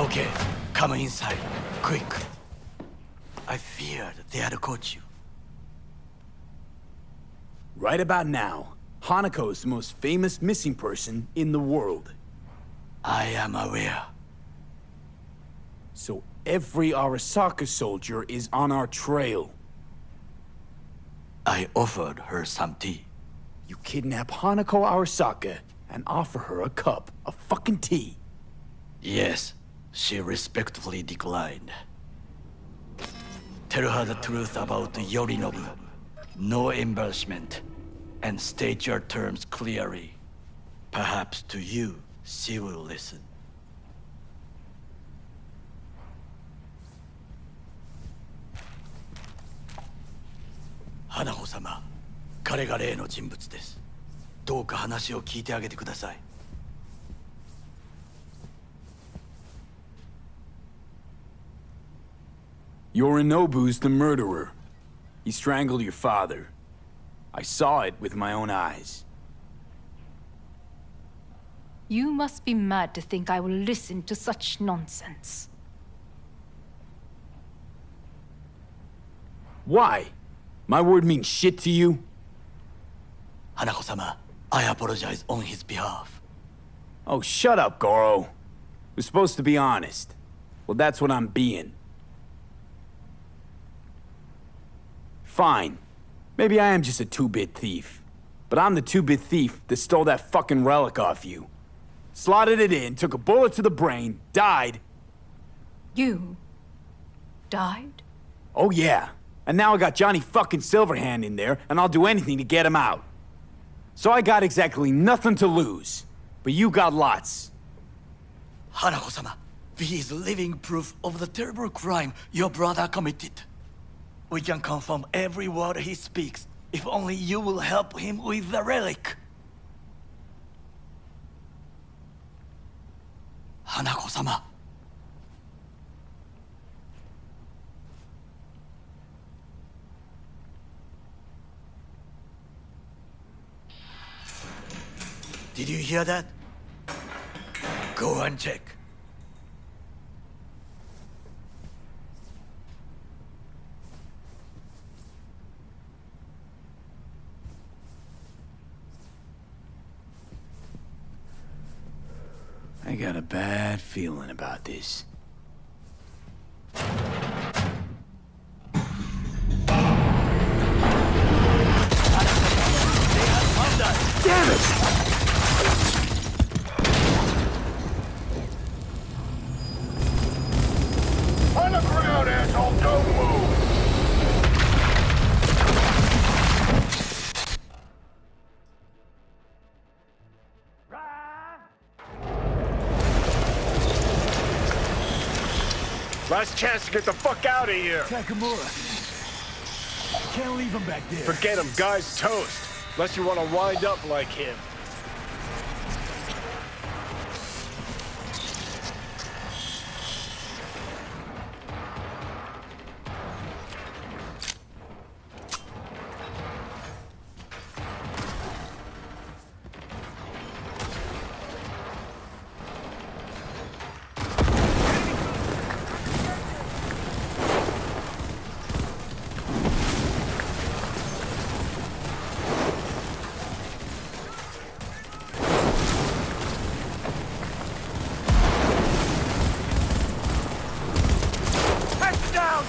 Okay, come inside, quick. I feared they had caught you. Right about now, Hanako is the most famous missing person in the world. I am aware. So every Arasaka soldier is on our trail. I offered her some tea. You kidnap Hanako Arasaka and offer her a cup of fucking tea. Yes, she respectfully declined. Tell her the truth about Yorinobu. No embellishment. And state your terms clearly. Perhaps to you, she will listen. Hanako様、彼が例の人物です。どうか話を聞いてあげてください。Yorinobu's the murderer. He strangled your father. I saw it with my own eyes. You must be mad to think I will listen to such nonsense. Why? My word means shit to you? Hanako-sama, I apologize on his behalf. Oh, shut up, Goro. We're supposed to be honest. Well, that's what I'm being. Fine. Maybe I am just a two-bit thief. But I'm the two-bit thief that stole that fucking relic off you. Slotted it in, took a bullet to the brain, died. You... died? Oh yeah. And now I got Johnny fucking Silverhand in there, and I'll do anything to get him out. So I got exactly nothing to lose. But you got lots. Hanako-sama, he is living proof of the terrible crime your brother committed. We can confirm every word he speaks, if only you will help him with the relic. Hanako-sama. Did you hear that? Go and check. I got a bad feeling about this. Damn it! On the ground, asshole! Don't move! Last chance to get the fuck out of here! Takamura. Can't leave him back there. Forget him, guy's toast. Unless you want to wind up like him.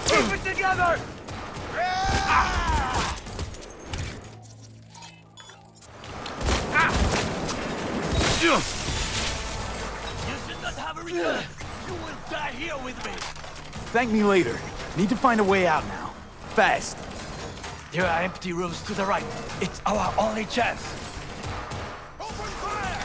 Keep it together! You should not have a return. You will die here with me. Thank me later. Need to find a way out now. Fast. There are empty rooms to the right. It's our only chance. Open fire!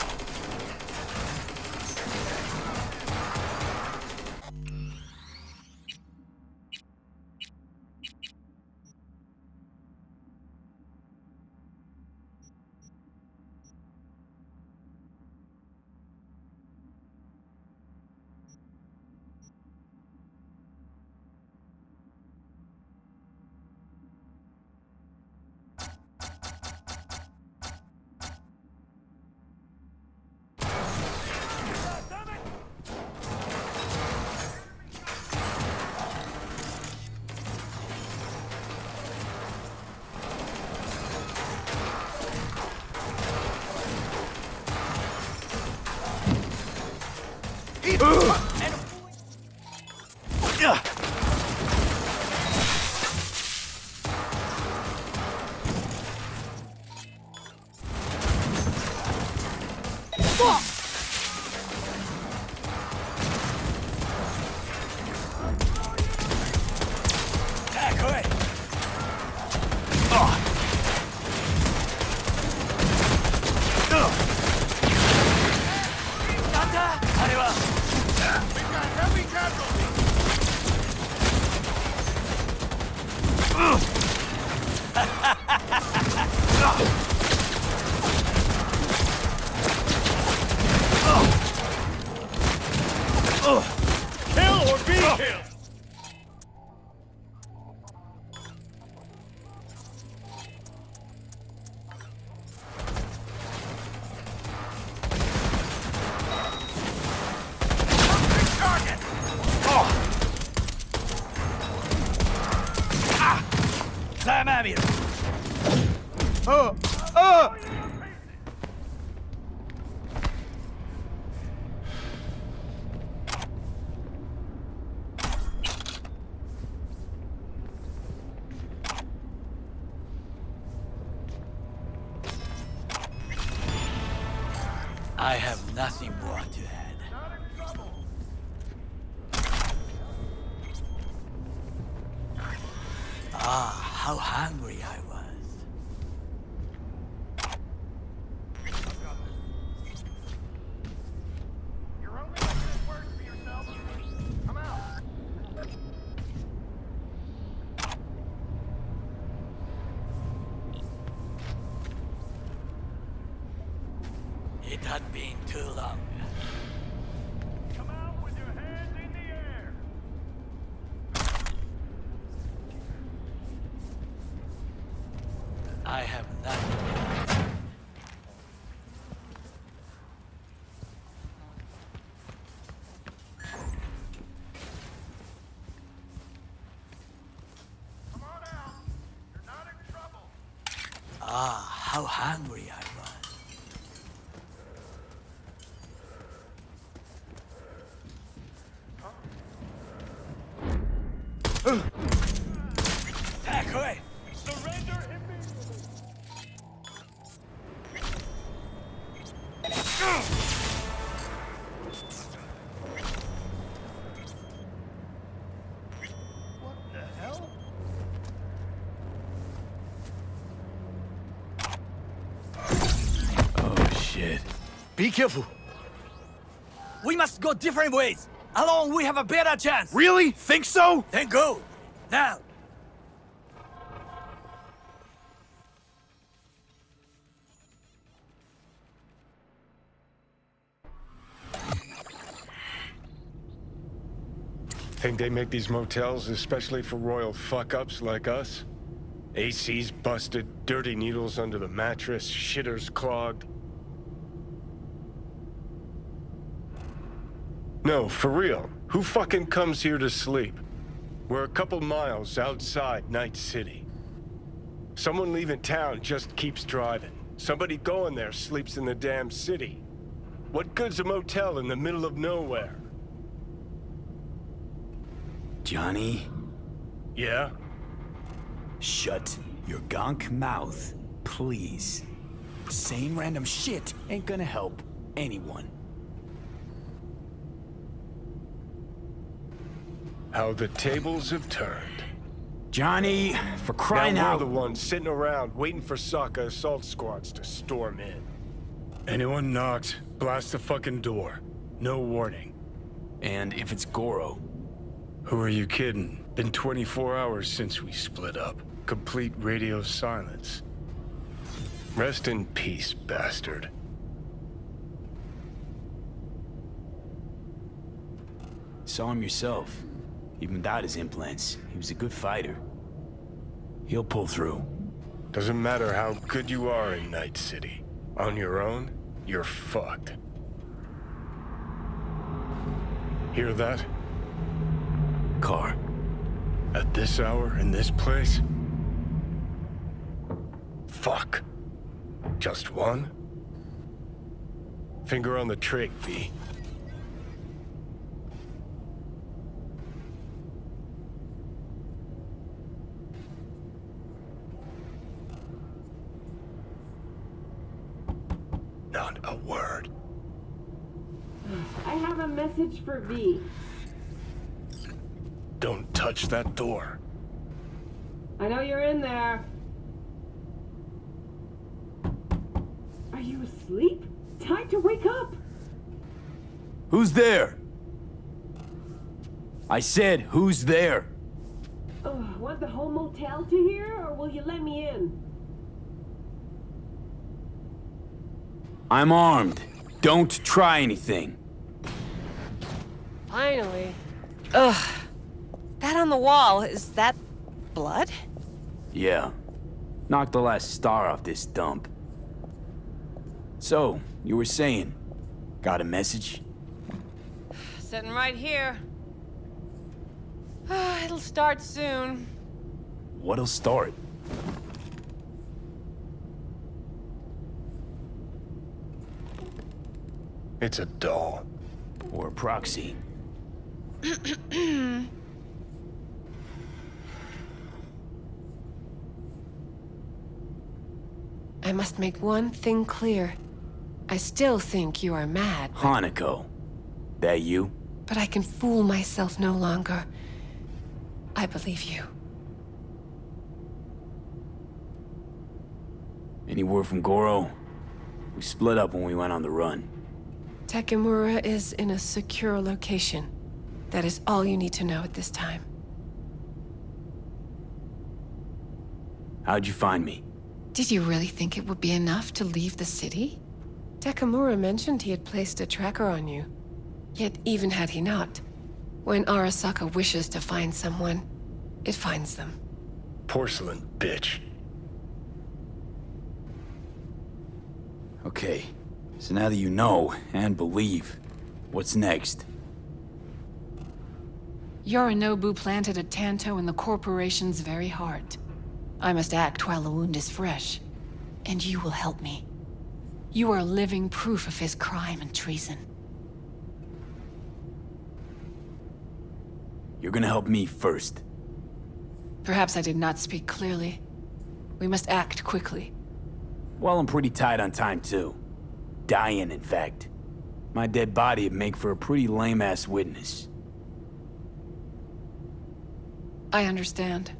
it! Kill or be killed! Сами! I have nothing more to add. Ah, how hungry I was. You're only making it worse for yourself. Come out. It had been too long. Come out with your hands in the air. I have nothing more. Come on out. You're not in trouble. Ah, how hungry I was. Back away! Surrender immediately. What the hell? Oh, shit. Be careful. We must go different ways. Alone, we have a better chance. Really? Think so? Then go. Now. Think they make these motels especially for royal fuck-ups like us? AC's busted, dirty needles under the mattress, shitters clogged. No, for real. Who fucking comes here to sleep? We're a couple miles outside Night City. Someone leaving town just keeps driving. Somebody going there sleeps in the damn city. What good's a motel in the middle of nowhere? Johnny, Yeah? shut your gonk mouth, please. Saying random shit ain't gonna help anyone. How the tables have turned. Johnny, for crying Now we're out. the ones sitting around waiting for Sokka assault squads to storm in. Anyone knocks, blast the fucking door. No warning. And if it's Goro, Who are you kidding? Been 24 hours since we split up. Complete radio silence. Rest in peace, bastard. saw him yourself. Even without his implants, he was a good fighter. He'll pull through. Doesn't matter how good you are in Night City. On your own, you're fucked. Hear that? Car. At this hour, in this place? Fuck. Just one? Finger on the trig, V. Not a word. I have a message for V. Don't touch that door. I know you're in there. Are you asleep? Time to wake up! Who's there? I said, who's there? Want the whole motel to hear, or will you let me in? I'm armed. Don't try anything. Finally. Ugh. That on the wall, is that blood? Yeah. Knocked the last star off this dump. So, you were saying, got a message? Sitting right here. It'll start soon. What'll start? It's a doll. Or a proxy? I must make one thing clear. I still think you are mad, Hanako. That you? but I can fool myself no longer. I believe you. Any word from Goro? We split up when we went on the run. Takemura is in a secure location. That is all you need to know at this time. How'd you find me? Did you really think it would be enough to leave the city? Takemura mentioned he had placed a tracker on you. Yet even had he not, when Arasaka wishes to find someone, it finds them. Porcelain bitch. Okay, so now that you know and believe, what's next? Yorinobu planted a Tanto in the corporation's very heart. I must act while the wound is fresh, and you will help me. You are living proof of his crime and treason. You're gonna help me first. Perhaps I did not speak clearly. We must act quickly. Well, I'm pretty tight on time, too. Dying, in fact. My dead body'd make for a pretty lame-ass witness. I understand.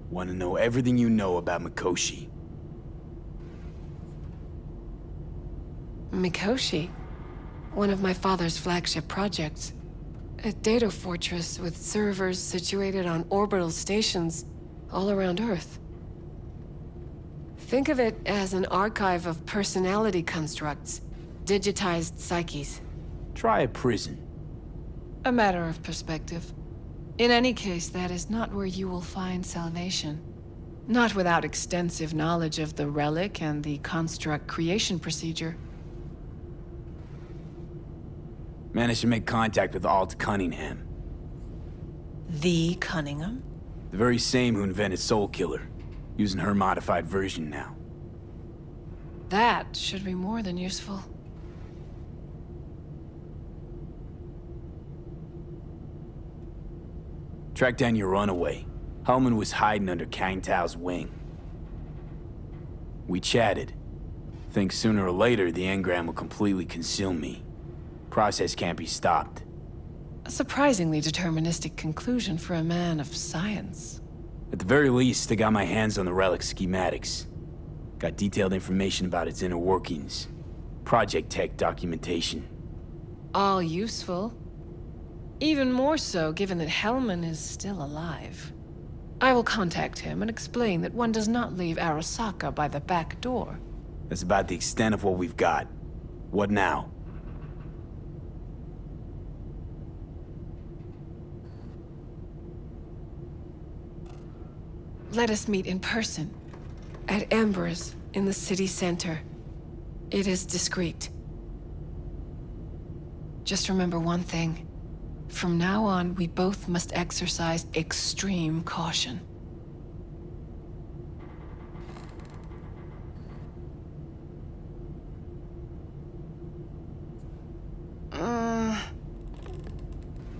Want to know everything you know about Mikoshi. Mikoshi? One of my father's flagship projects. A data fortress with servers situated on orbital stations all around Earth. Think of it as an archive of personality constructs, digitized psyches. Try a prison. A matter of perspective. In any case, that is not where you will find salvation. Not without extensive knowledge of the relic and the construct creation procedure. Managed to make contact with Alt Cunningham. The Cunningham? The very same who invented Soul Killer. Using her modified version now. That should be more than useful. Tracked down your runaway. Hellman was hiding under Kang Tao's wing. We chatted. Think sooner or later the engram will completely consume me. Process can't be stopped. A surprisingly deterministic conclusion for a man of science. At the very least, I got my hands on the relic schematics. Got detailed information about its inner workings. Project tech documentation. All useful. Even more so given that Hellman is still alive. I will contact him and explain that one does not leave Arasaka by the back door. That's about the extent of what we've got. What now? Let us meet in person. At Embers, in the city center. It is discreet. Just remember one thing. From now on, we both must exercise extreme caution.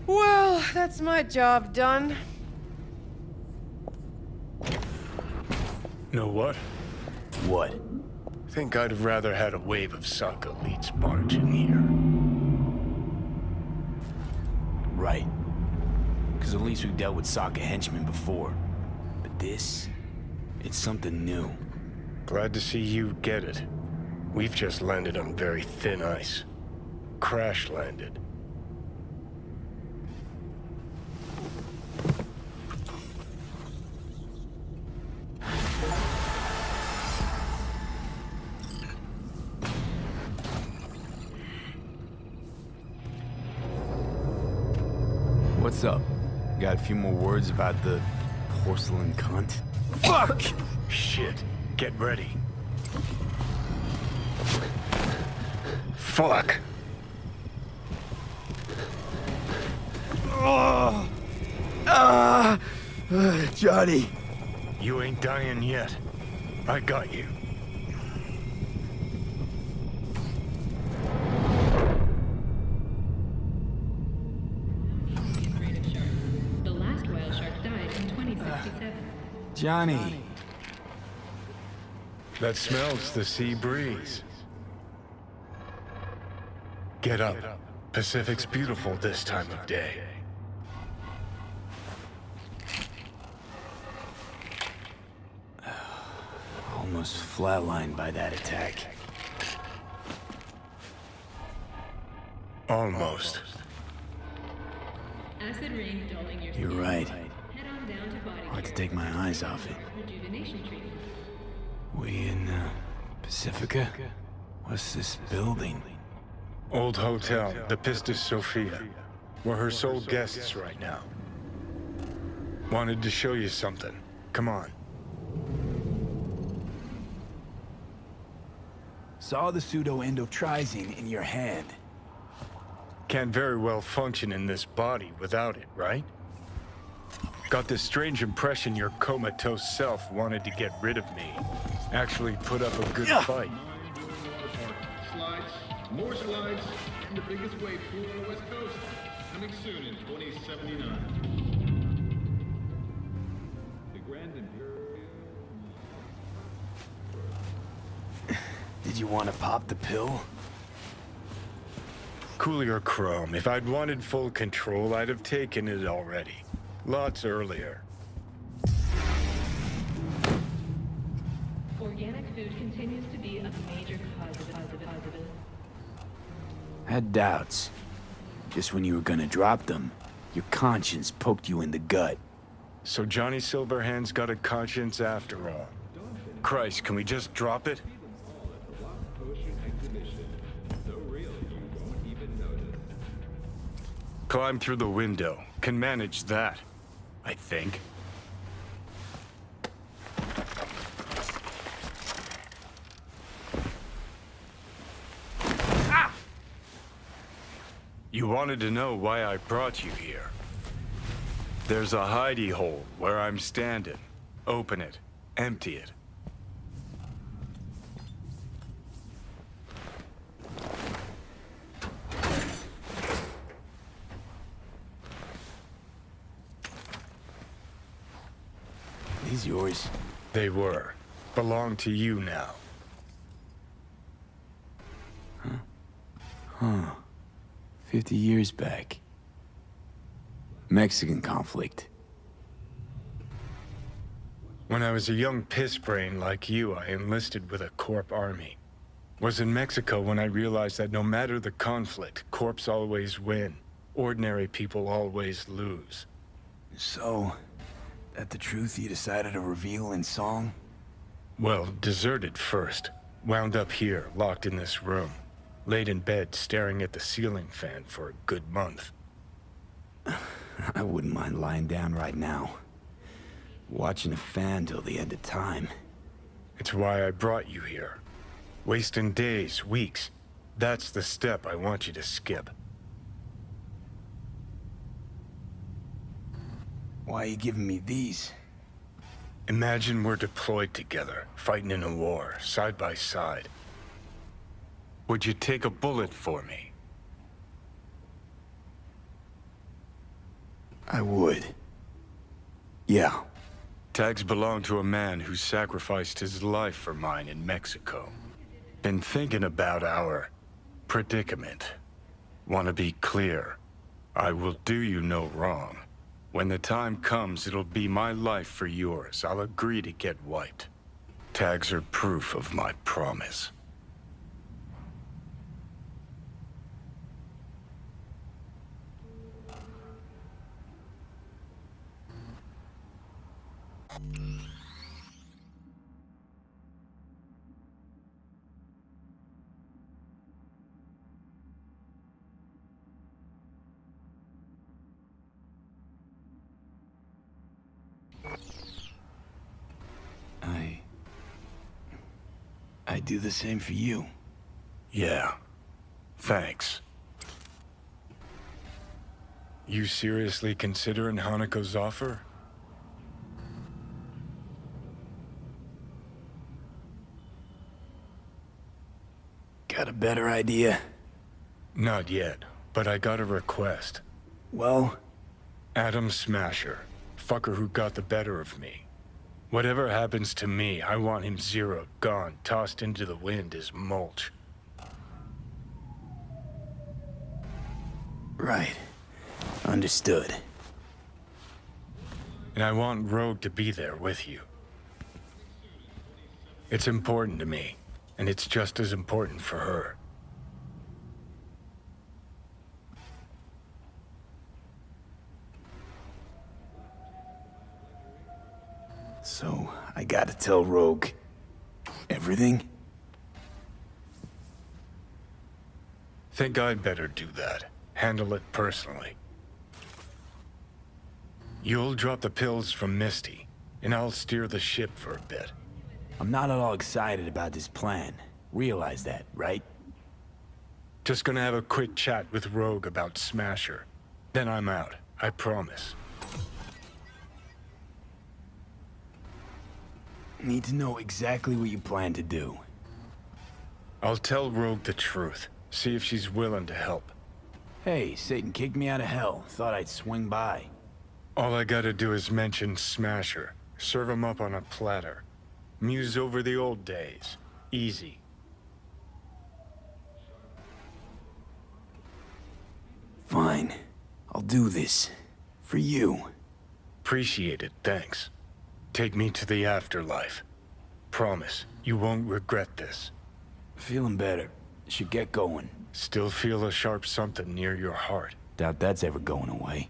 Well, that's my job done. Know what? What? Think I'd have rather had a wave of Saka elites barge in here. Right. Because at least we've dealt with Sokka henchmen before. But this, it's something new. Glad to see you get it. We've just landed on very thin ice. Crash landed. What's up? Got a few more words about the porcelain cunt? Fuck! Shit. Get ready. Fuck. Johnny. You ain't dying yet. I got you. The last whale shark died in 2067. Johnny. That smells the sea breeze. Get up. Pacific's beautiful this time of day. Almost flatlined by that attack. Almost. Acid rain dulling your You're skin. right. Head on down to body Hard to care. take my eyes off it. Rejuvenation treatment. We in, Pacifica? What's this building? Old hotel, the Pistis Sophia. We're her sole guests right now. Wanted to show you something. Come on. Saw the pseudo-endotrizine in your hand. Can't very well function in this body without it, right? Got this strange impression your comatose self wanted to get rid of me. Actually put up a good fight. Slides, more slides, and the biggest wave pool on the West Coast. Coming soon in 2079. The Grand Imperial. Did you want to pop the pill? Coolier Chrome, if I'd wanted full control, I'd have taken it already. Lots earlier. Organic food continues to be a major cause of Had doubts. Just when you were gonna drop them, your conscience poked you in the gut. So Johnny Silverhand's got a conscience after all. Christ, can we just drop it? Potion exhibition. So real you won't even notice. Climb through the window. Can manage that, I think. You wanted to know why I brought you here. There's a hidey hole where I'm standing. Open it. Empty it. These yours? They were. Belong to you now. 50 years back. Mexican conflict. When I was a young piss brain like you, I enlisted with a Corp army. Was in Mexico when I realized that no matter the conflict, Corps always win. Ordinary people always lose. So, that the truth you decided to reveal in song? Well, deserted first. Wound up here, locked in this room. Laid in bed, staring at the ceiling fan for a good month. I wouldn't mind lying down right now. Watching a fan till the end of time. It's why I brought you here. Wasting days, weeks. That's the step I want you to skip. Why are you giving me these? Imagine we're deployed together, fighting in a war, side by side. Would you take a bullet for me? I would. Yeah. Tags belong to a man who sacrificed his life for mine in Mexico. Been thinking about our predicament. Want to be clear. I will do you no wrong. When the time comes, it'll be my life for yours. I'll agree to get wiped. Tags are proof of my promise. I do the same for you. Yeah. Thanks. You seriously considering Hanako's offer? Got a better idea? Not yet, but I got a request. Well? Adam Smasher. Fucker who got the better of me. Whatever happens to me, I want him zeroed, gone, tossed into the wind as mulch. Right. Understood. And I want Rogue to be there with you. It's important to me, and it's just as important for her. So, I gotta tell Rogue everything? Think I'd better do that. Handle it personally. You'll drop the pills from Misty, and I'll steer the ship for a bit. I'm not at all excited about this plan. Realize that, right? Just gonna have a quick chat with Rogue about Smasher. Then I'm out, I promise. Need to know exactly what you plan to do. I'll tell Rogue the truth. See if she's willing to help. Hey, Satan kicked me out of hell. Thought I'd swing by. All I gotta do is mention Smasher. Serve him up on a platter. Muse over the old days. Easy. Fine. I'll do this. For you. Appreciate it, thanks. Take me to the afterlife. Promise, you won't regret this. Feeling better. Should get going. Still feel a sharp something near your heart. Doubt that's ever going away.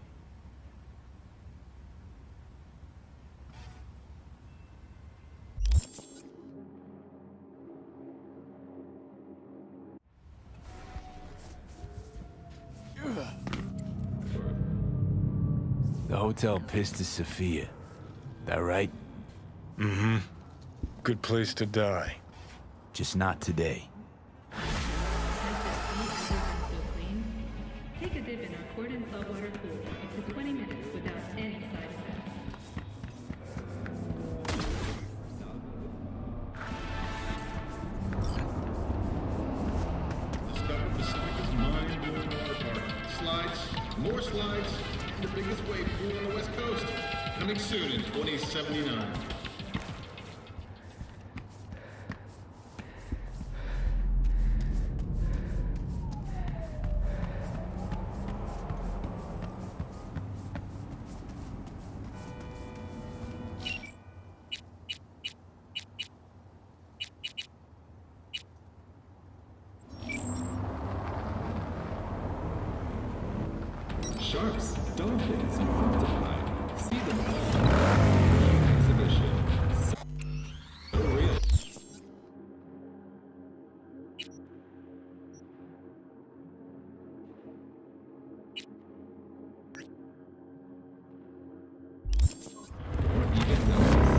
The Hotel Pistis Sophia. That right? Mm-hmm. Good place to die. Just not today. Take a dip in our Cordon saltwater pool for 20 minutes without any side effects. Discover Pacifica's mind-blowing water park. Slides, more slides, and the biggest wave pool on the West Coast. Coming soon in 2079. Sharks, dolphins, and octopi. See them all. Exhibition. So real. Or even notice.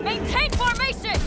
Maintain formation!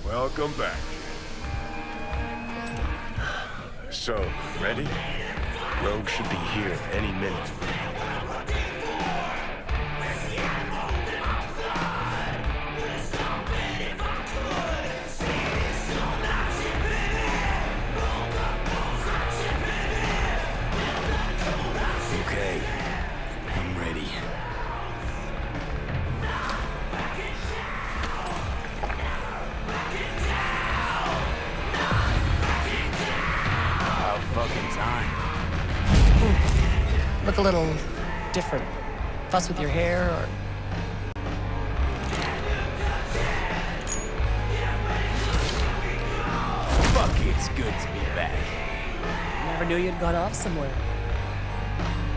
Welcome back. So, ready? Rogue should be here any minute. Okay, I'm ready. About fucking time. Look a little different. Fuss with your hair or... Fuck, it's good to be back. Never knew you'd gone off somewhere.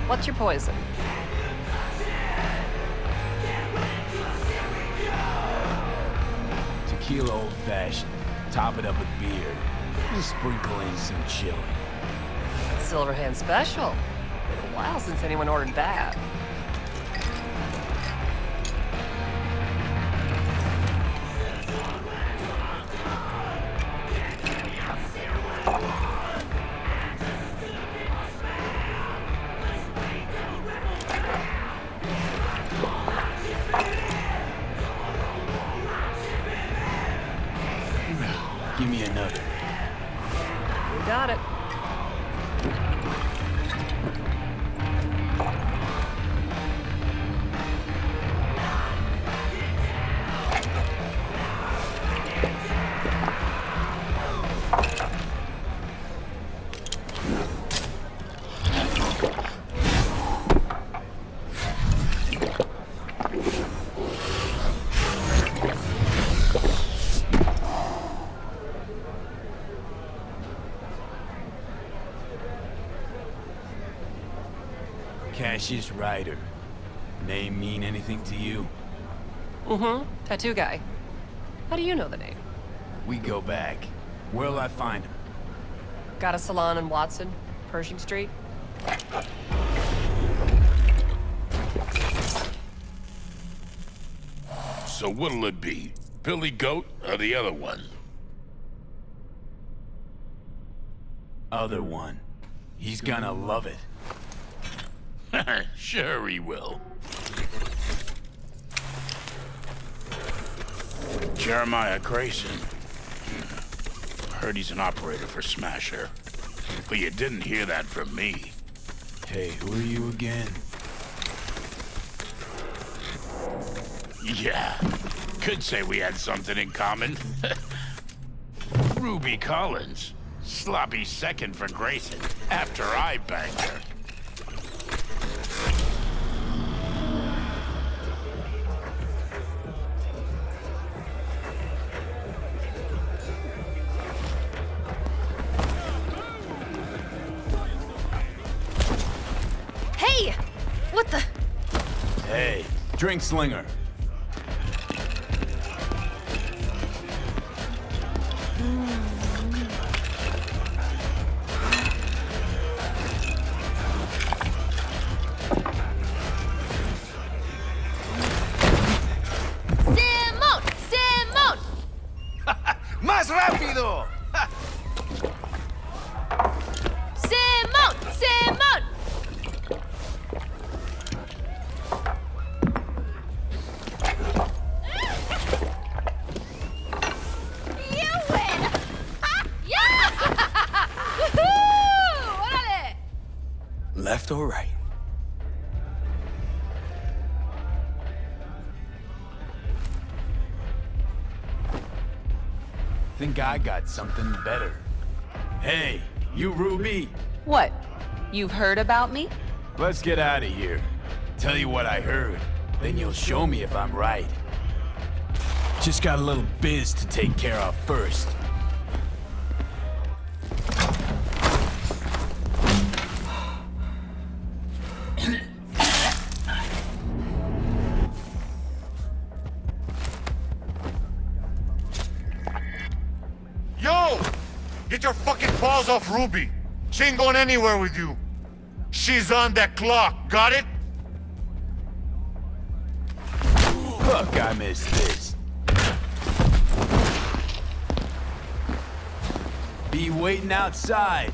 What's your poison? Tequila old-fashioned. Top it up with beer. Just sprinkle in some chili. Silverhand special. Been a while since anyone ordered that. Give me another. You got it. Cassius Ryder. Name mean anything to you? Mm-hmm. Tattoo guy. How do you know the name? We go back. Where'll I find him? Got a salon in Watson, Pershing Street. So what'll it be? Billy Goat or the other one? Other one. He's gonna love it. Sure he will. Jeremiah Grayson. Heard he's an operator for Smasher. But you didn't hear that from me. Hey, who are you again? Yeah, could say we had something in common. Ruby Collins. Sloppy second for Grayson, after I banged her. Hey! What the? Hey, drink slinger. Simón! Simón! ¡Más rápido! Simón! Simón! You win! Ha! Yeah! Woohoo! ¡Órale! Left or right? Think I got something better. Hey, you Ruby. What? You've heard about me? Let's get out of here. Tell you what I heard, then you'll show me if I'm right. Just got a little biz to take care of first. Yo! Get your fucking paws off Ruby! She ain't going anywhere with you! She's on that clock, got it? Fuck, I missed this. Be waiting outside.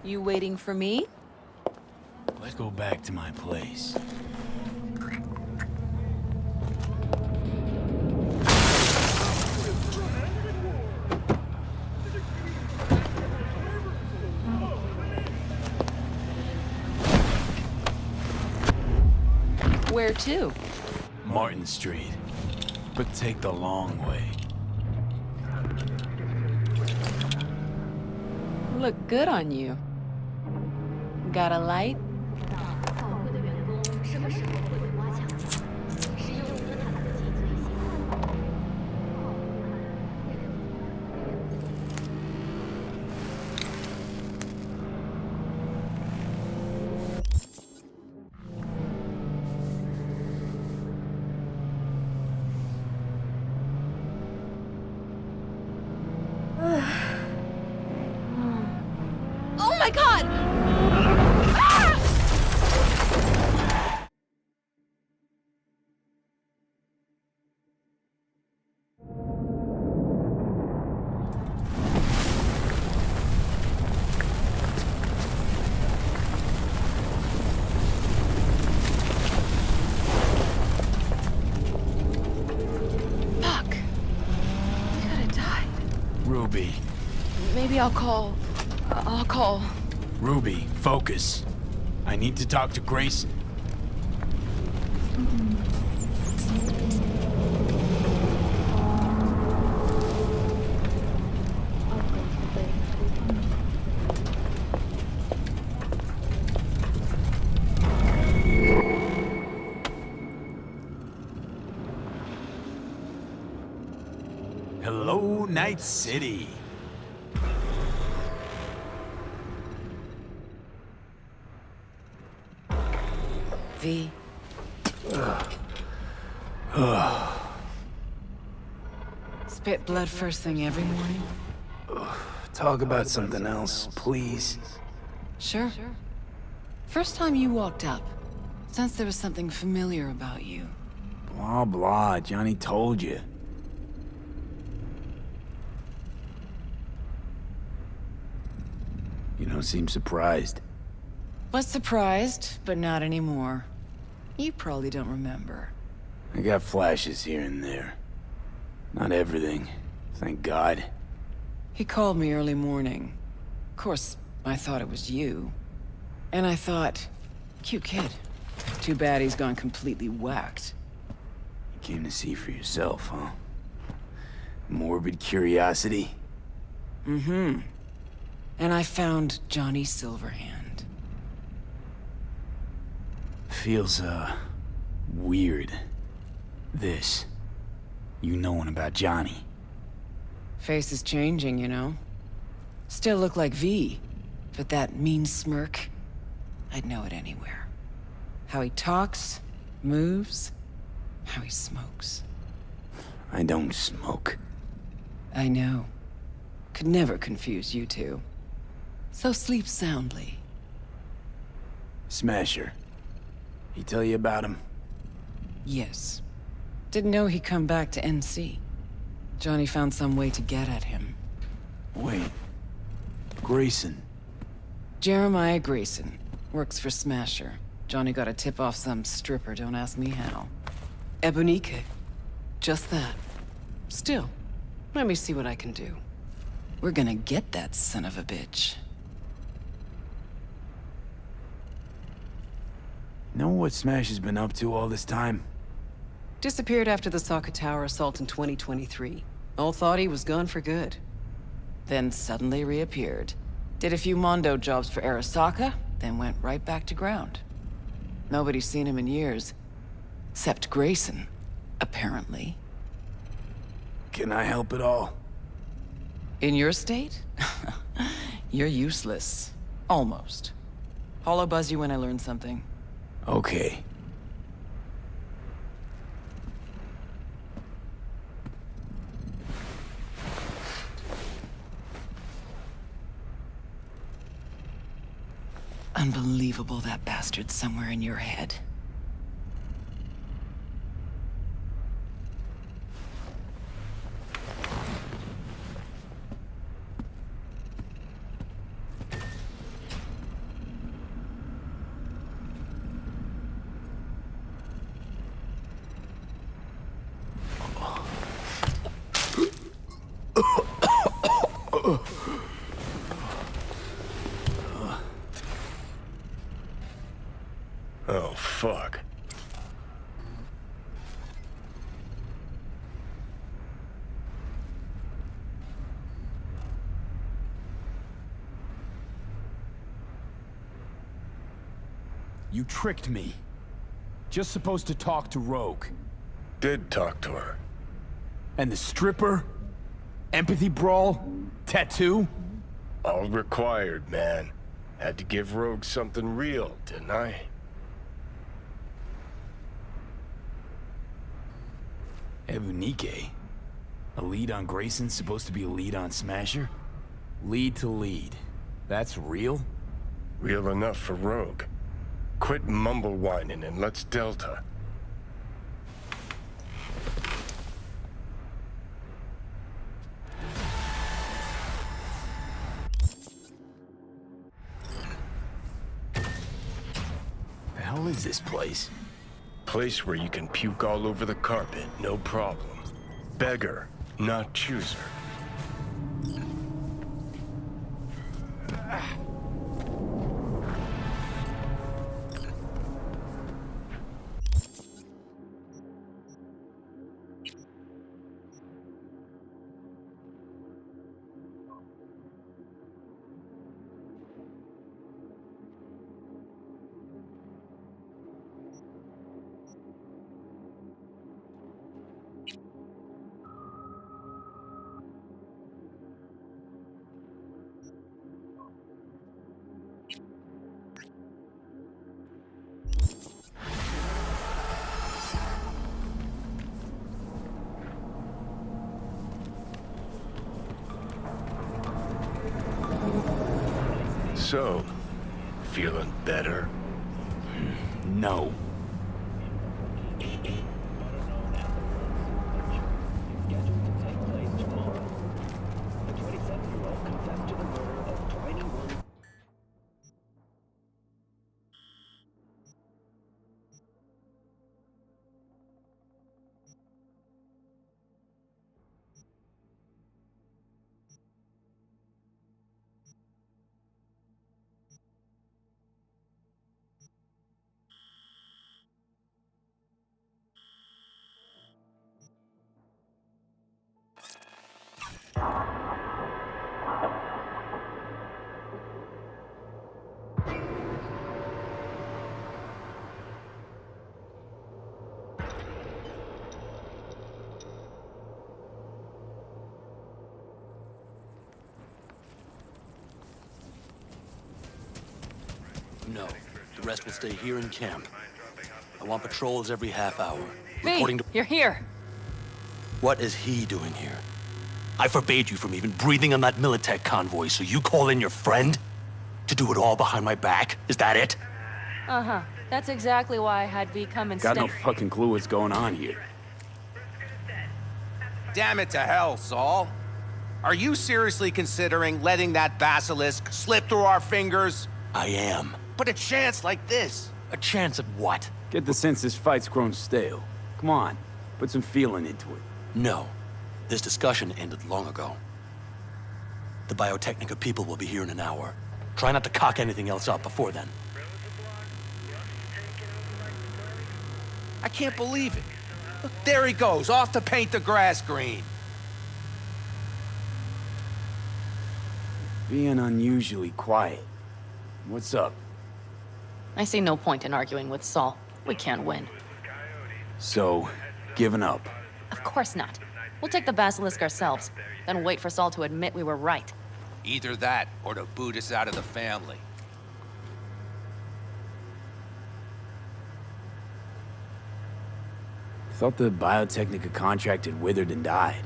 You waiting for me? Let's go back to my place. Where to? Martin Street. But take the long way. Look good on you. Got a light? Oh my god! Ah! Fuck. We could have died. Ruby. Maybe I'll call. Ruby, focus. I need to talk to Grayson. Hello, Night City. V. Spit blood first thing every morning? Talk about something else, please. Sure. First time you walked up, sensed there was something familiar about you. Blah, blah. Johnny told you. You don't seem surprised. Was surprised, but not anymore. You probably don't remember. I got flashes here and there. Not everything, thank God. He called me early morning. Of course, I thought it was you. And I thought, cute kid. Too bad he's gone completely whacked. You came to see for yourself, huh? Morbid curiosity? Mm-hmm. And I found Johnny Silverhand. Feels, weird. This. You knowing about Johnny. Face is changing, you know? Still look like V, but that mean smirk, I'd know it anywhere. How he talks, moves, how he smokes. I don't smoke. I know. Could never confuse you two. So sleep soundly. Smasher. He tell you about him? Yes. Didn't know he'd come back to NC. Johnny found some way to get at him. Wait. Grayson. Jeremiah Grayson. Works for Smasher. Johnny got a tip off some stripper, don't ask me how. Ebonique. Just that. Still, let me see what I can do. We're gonna get that son of a bitch. Know what Smash has been up to all this time? Disappeared after the Sokka Tower assault in 2023. All thought he was gone for good. Then suddenly reappeared. Did a few Mondo jobs for Arasaka, then went right back to ground. Nobody's seen him in years. Except Grayson, apparently. Can I help at all? In your state? You're useless. Almost. Hollow buzz you when I learn something. Okay. Unbelievable that bastard's somewhere in your head. Oh, fuck. You tricked me. Just supposed to talk to Rogue. Did talk to her. And the stripper? Empathy brawl? Tattoo? All required, man. Had to give Rogue something real, didn't I? Ebunique? A lead on Grayson's supposed to be a lead on Smasher? Lead to lead. That's real? Real enough for Rogue. Quit mumble whining and let's Delta. The hell is this place? Place where you can puke all over the carpet, no problem. Beggar, not chooser. So, feeling better? No. rest will stay here in camp. I want patrols every half hour. V, Reporting to... you're here. What is he doing here? I forbade you from even breathing on that Militech convoy, so you call in your friend? To do it all behind my back? Is that it? Uh-huh. That's exactly why I had V come and Got stay. no fucking clue what's going on here. Damn it to hell, Saul. Are you seriously considering letting that basilisk slip through our fingers? I am. But a chance like this. A chance at what? Get the sense this fight's grown stale. Come on, put some feeling into it. No. This discussion ended long ago. The Biotechnica people will be here in an hour. Try not to cock anything else up before then. I can't believe it. Look, there he goes, off to paint the grass green. Being unusually quiet. What's up? I see no point in arguing with Saul. We can't win. So, giving up. Of course not. We'll take the basilisk ourselves, then wait for Saul to admit we were right. Either that, or to boot us out of the family. Thought the Biotechnica contract had withered and died.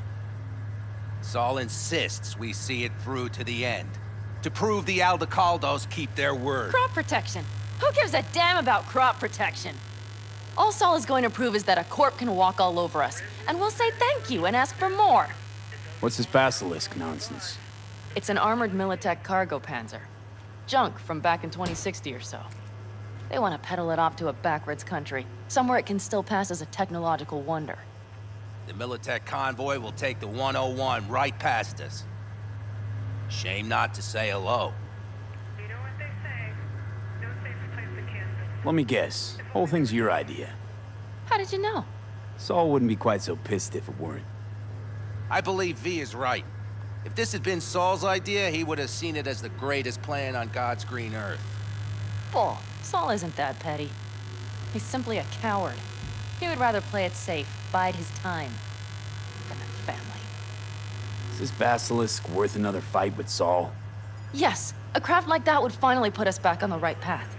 Saul insists we see it through to the end. To prove the Aldecaldos keep their word. Crop protection! Who gives a damn about crop protection? All Saul is going to prove is that a corp can walk all over us, and we'll say thank you and ask for more. What's this basilisk nonsense? It's an armored Militech cargo panzer. Junk from back in 2060 or so. They want to peddle it off to a backwards country, somewhere it can still pass as a technological wonder. The Militech convoy will take the 101 right past us. Shame not to say hello. Let me guess. Whole thing's your idea. How did you know? Saul wouldn't be quite so pissed if it weren't. I believe V is right. If this had been Saul's idea, he would have seen it as the greatest plan on God's green earth. Bull. Saul isn't that petty. He's simply a coward. He would rather play it safe, bide his time. For the family. Is this basilisk worth another fight with Saul? Yes, a craft like that would finally put us back on the right path.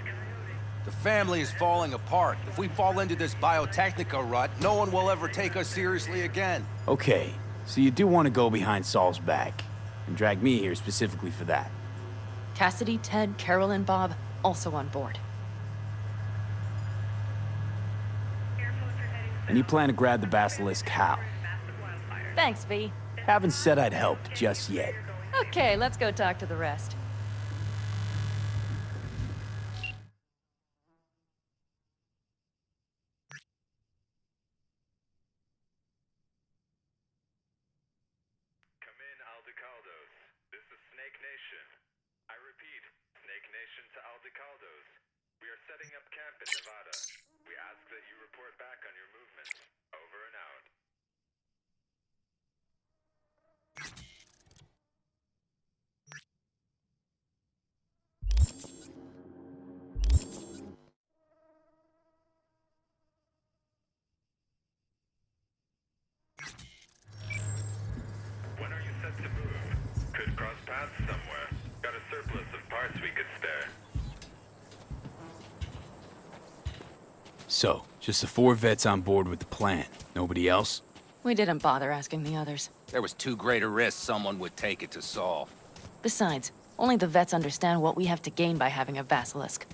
The family is falling apart. If we fall into this Biotechnica rut, no one will ever take us seriously again. Okay, so you do want to go behind Saul's back, and drag me here specifically for that. Cassidy, Ted, Carol, and Bob also on board. And you plan to grab the basilisk how? Thanks, V. Haven't said I'd help just yet. Okay, let's go talk to the rest. Come in, Aldecaldos. This is Snake Nation. I repeat, Snake Nation to Aldecaldos. We are setting up camp in Nevada. We ask that you report back on your movements. Over and out. When are you set to move? Could cross paths somewhere. Got a surplus of parts we could spare. So, just the 4 vets on board with the plan. Nobody else? We didn't bother asking the others. There was too great a risk someone would take it to Saul. Besides, only the vets understand what we have to gain by having a basilisk.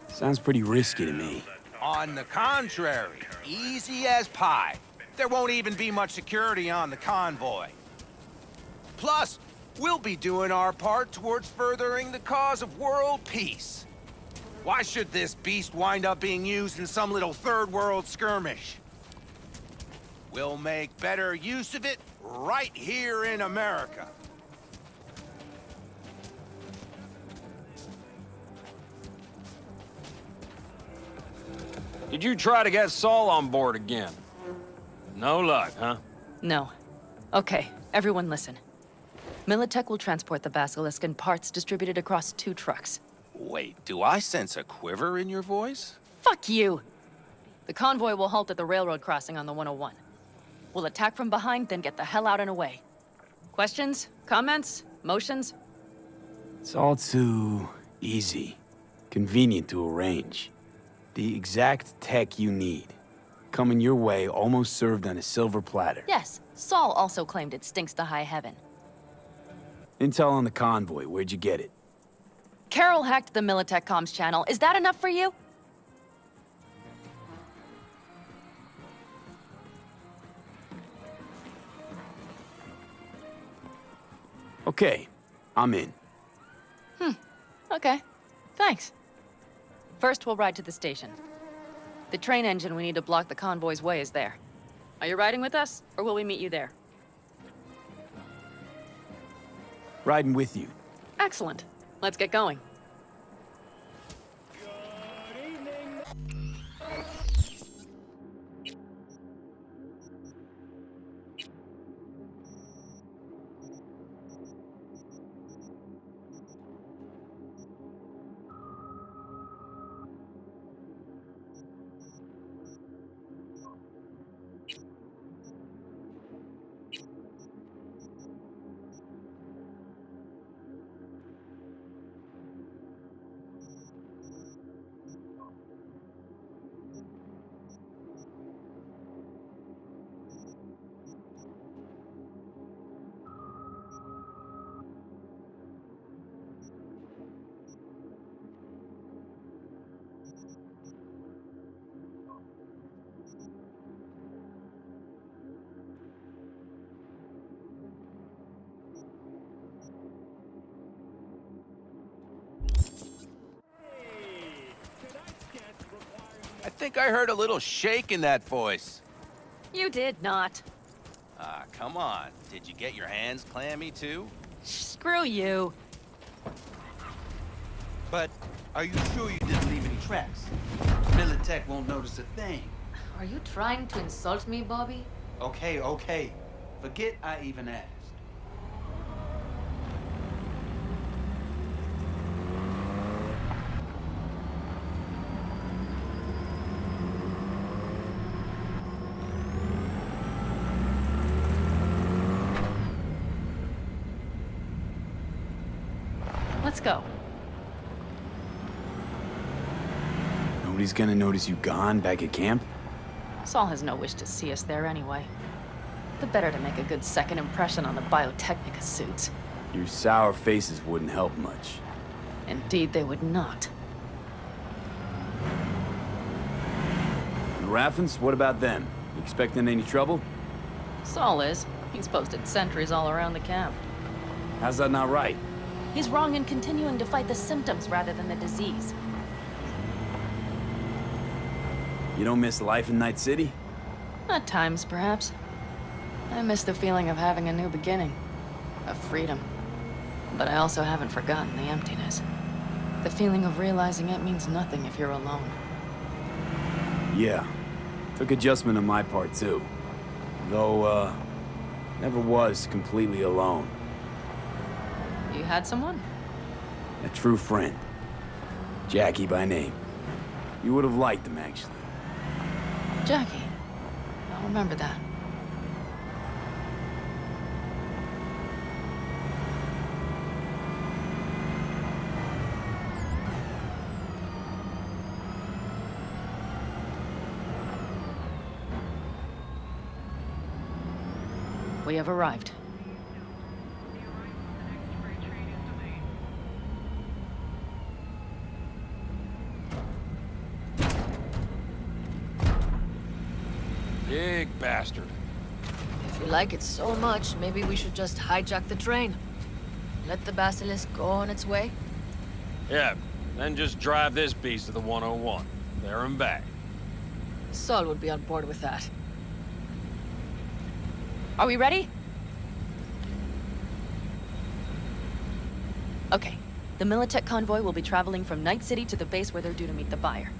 Sounds pretty risky to me. On the contrary, easy as pie. There won't even be much security on the convoy. Plus, we'll be doing our part towards furthering the cause of world peace. Why should this beast wind up being used in some little third world skirmish? We'll make better use of it right here in America. Did you try to get Saul on board again? No luck, huh? No. Okay, everyone listen. Militech will transport the basilisk in parts distributed across 2 trucks. Wait, do I sense a quiver in your voice? Fuck you! The convoy will halt at the railroad crossing on the 101. We'll attack from behind, then get the hell out and away. Questions? Comments? Motions? It's all too easy. Convenient to arrange. The exact tech you need. Coming your way, almost served on a silver platter. Yes, Saul also claimed it stinks to high heaven. Intel on the convoy, where'd you get it? Carol hacked the Militech comms channel. Is that enough for you? Okay, I'm in. Okay. Thanks. First, we'll ride to the station. The train engine we need to block the convoy's way is there. Are you riding with us, or will we meet you there? Riding with you. Excellent. Let's get going. I think I heard a little shake in that voice. You did not. Ah, come on. Did you get your hands clammy too? Screw you. But are you sure you didn't leave any tracks? Militech won't notice a thing. Are you trying to insult me, Bobby? Okay, okay. Forget I even asked. Let's go. Nobody's gonna notice you gone back at camp? Saul has no wish to see us there anyway. The better to make a good second impression on the Biotechnica suits. Your sour faces wouldn't help much. Indeed, they would not. And the Raffens, what about them? You expecting any trouble? Saul is. He's posted sentries all around the camp. How's that not right? He's wrong in continuing to fight the symptoms rather than the disease. You don't miss life in Night City? At times, perhaps. I miss the feeling of having a new beginning. Of freedom. But I also haven't forgotten the emptiness. The feeling of realizing it means nothing if you're alone. Yeah. Took adjustment on my part, too. Though, never was completely alone. You had someone? A true friend. Jackie by name. You would have liked him, actually. Jackie. I'll remember that. We have arrived. Big bastard. If you like it so much, maybe we should just hijack the train. Let the Basilisk go on its way. Yeah, then just drive this beast to the 101. There and back. Saul would be on board with that. Are we ready? Okay. The Militech convoy will be traveling from Night City to the base where they're due to meet the buyer.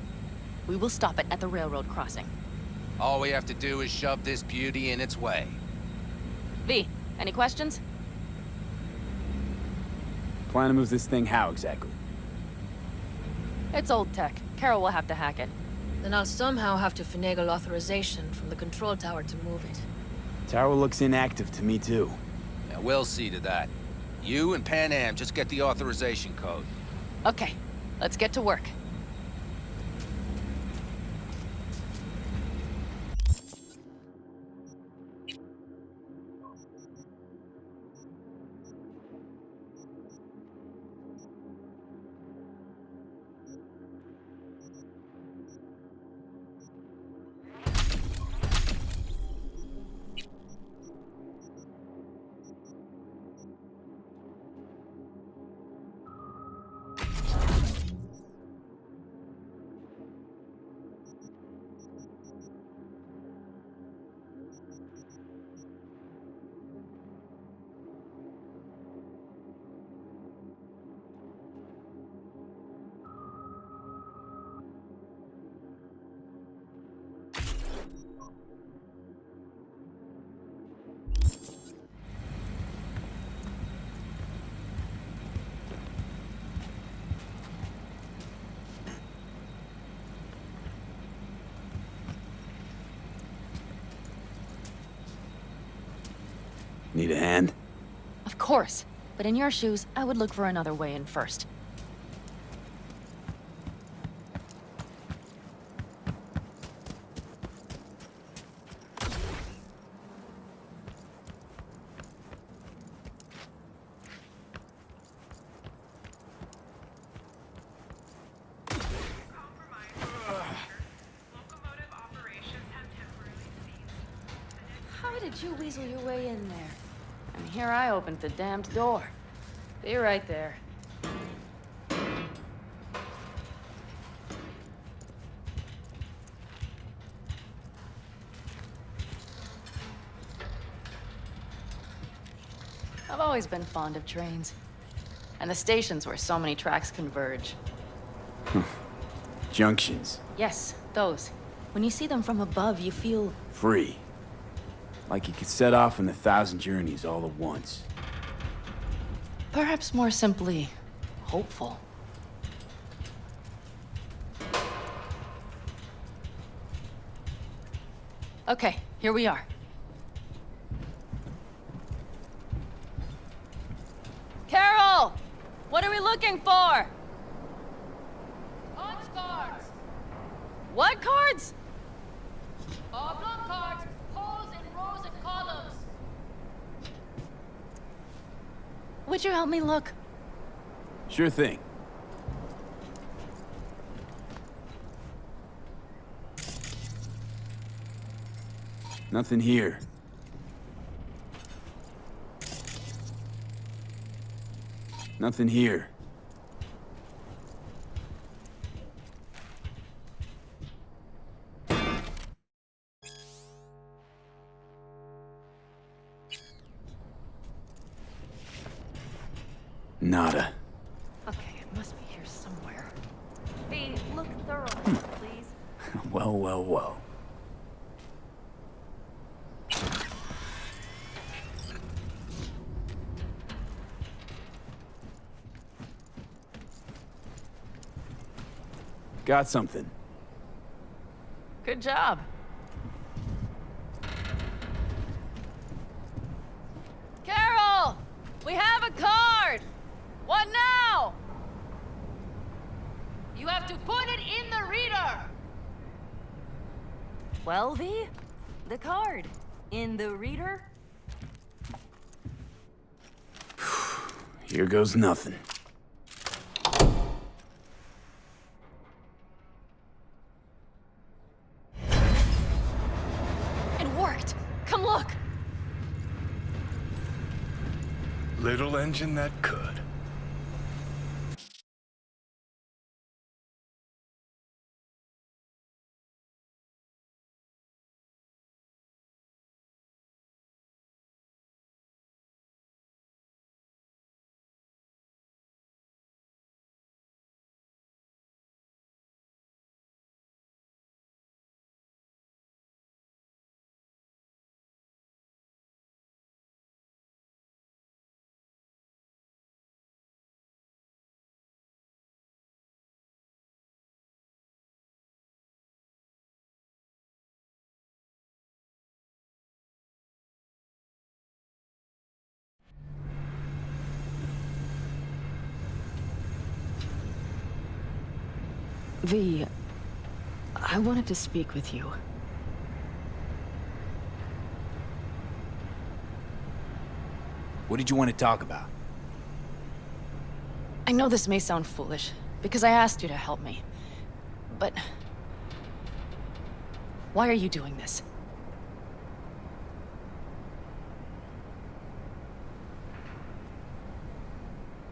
We will stop it at the railroad crossing. All we have to do is shove this beauty in its way. V, any questions? Plan to move this thing how exactly? It's old tech. Carol will have to hack it. Then I'll somehow have to finagle authorization from the control tower to move it. Tower looks inactive to me, too. Yeah, we'll see to that. You and Pan Am just get the authorization code. Okay. Let's get to work. Need a hand? Of course. But in your shoes, I would look for another way in first. How did you weasel your way in there? And here I opened the damned door. Be right there. I've always been fond of trains. And the stations where so many tracks converge. Junctions. Yes, those. When you see them from above, you feel... Free. Like you could set off on 1,000 journeys all at once. perhaps more simply, hopeful. Okay, here we are. Carol! What are we looking for? Punch cards! What cards? Oblong cards, posed in rows and columns. Would you help me look? Sure thing. Nothing here. Nothing here. Nada. Okay, it must be here somewhere. Be look thorough, please. Well, well, well. Got something. Good job. Carol! We have a card! What now? You have to put it in the reader. Well, the card. In the reader? Here goes nothing. It worked! Come look! Little engine that could. V, I wanted to speak with you. What did you want to talk about? I know this may sound foolish, because I asked you to help me. But... why are you doing this?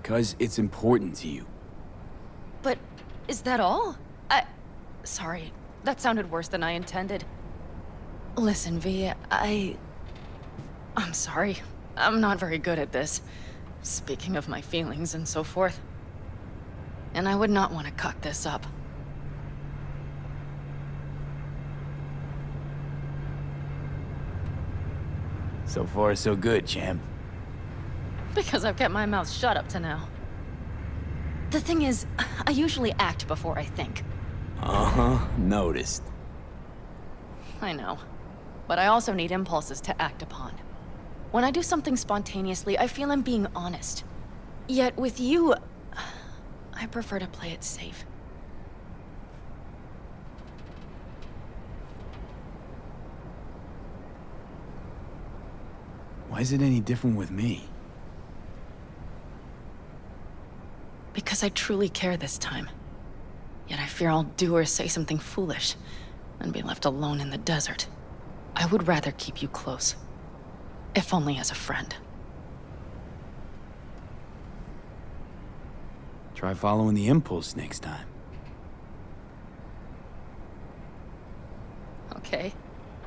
Because it's important to you. But is that all? Sorry, that sounded worse than I intended. Listen, V, I'm sorry. I'm not very good at this. Speaking of my feelings and so forth. And I would not want to cock this up. So far, so good, champ. Because I've kept my mouth shut up to now. The thing is, I usually act before I think. Uh-huh, noticed. I know. But I also need impulses to act upon. When I do something spontaneously, I feel I'm being honest. Yet with you, I prefer to play it safe. Why is it any different with me? Because I truly care this time. Yet I fear I'll do or say something foolish and be left alone in the desert. I would rather keep you close. If only as a friend. Try following the impulse next time. Okay.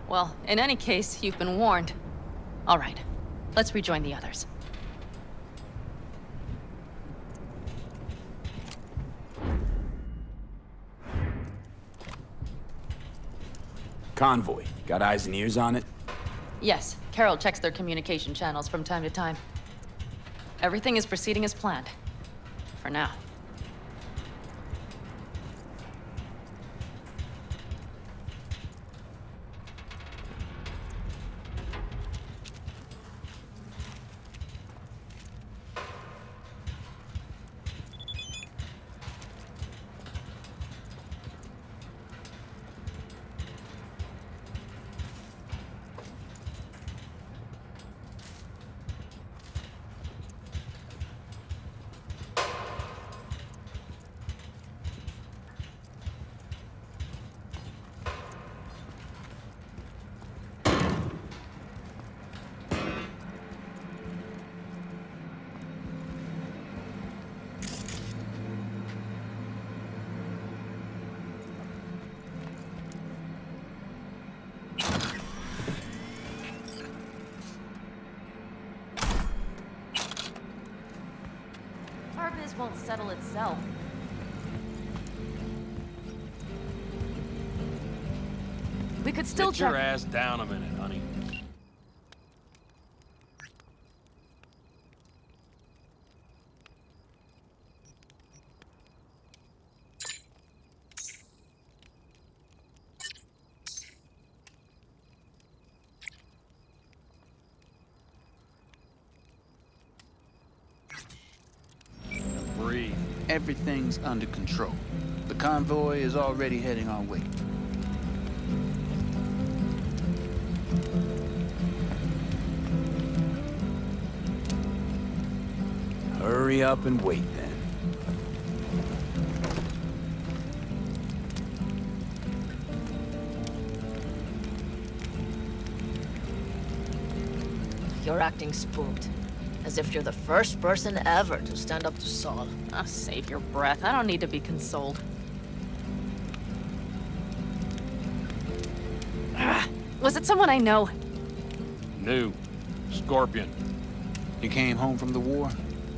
Well, in any case, you've been warned. All right. Let's rejoin the others. Convoy. Got eyes and ears on it? Yes, Carol checks their communication channels from time to time. Everything is proceeding as planned. For now. This won't settle itself. We could still Get your check- ass down a minute, honey. Breathe. Everything's under control. The convoy is already heading our way. Hurry up and wait then. You're acting spooked. As if you're the first person ever to stand up to Saul. Oh, save your breath. I don't need to be consoled. Was it someone I know? New. Scorpion. He came home from the war,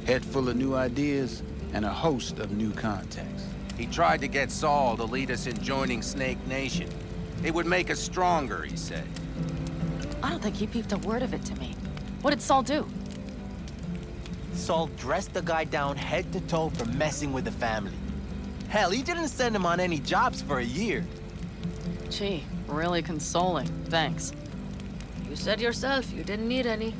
head full of new ideas, and a host of new contacts. He tried to get Saul to lead us in joining Snake Nation. It would make us stronger, he said. I don't think he peeped a word of it to me. What did Saul do? Saul dressed the guy down head to toe for messing with the family. Hell, he didn't send him on any jobs for a year. Gee, really consoling. Thanks. You said yourself you didn't need any.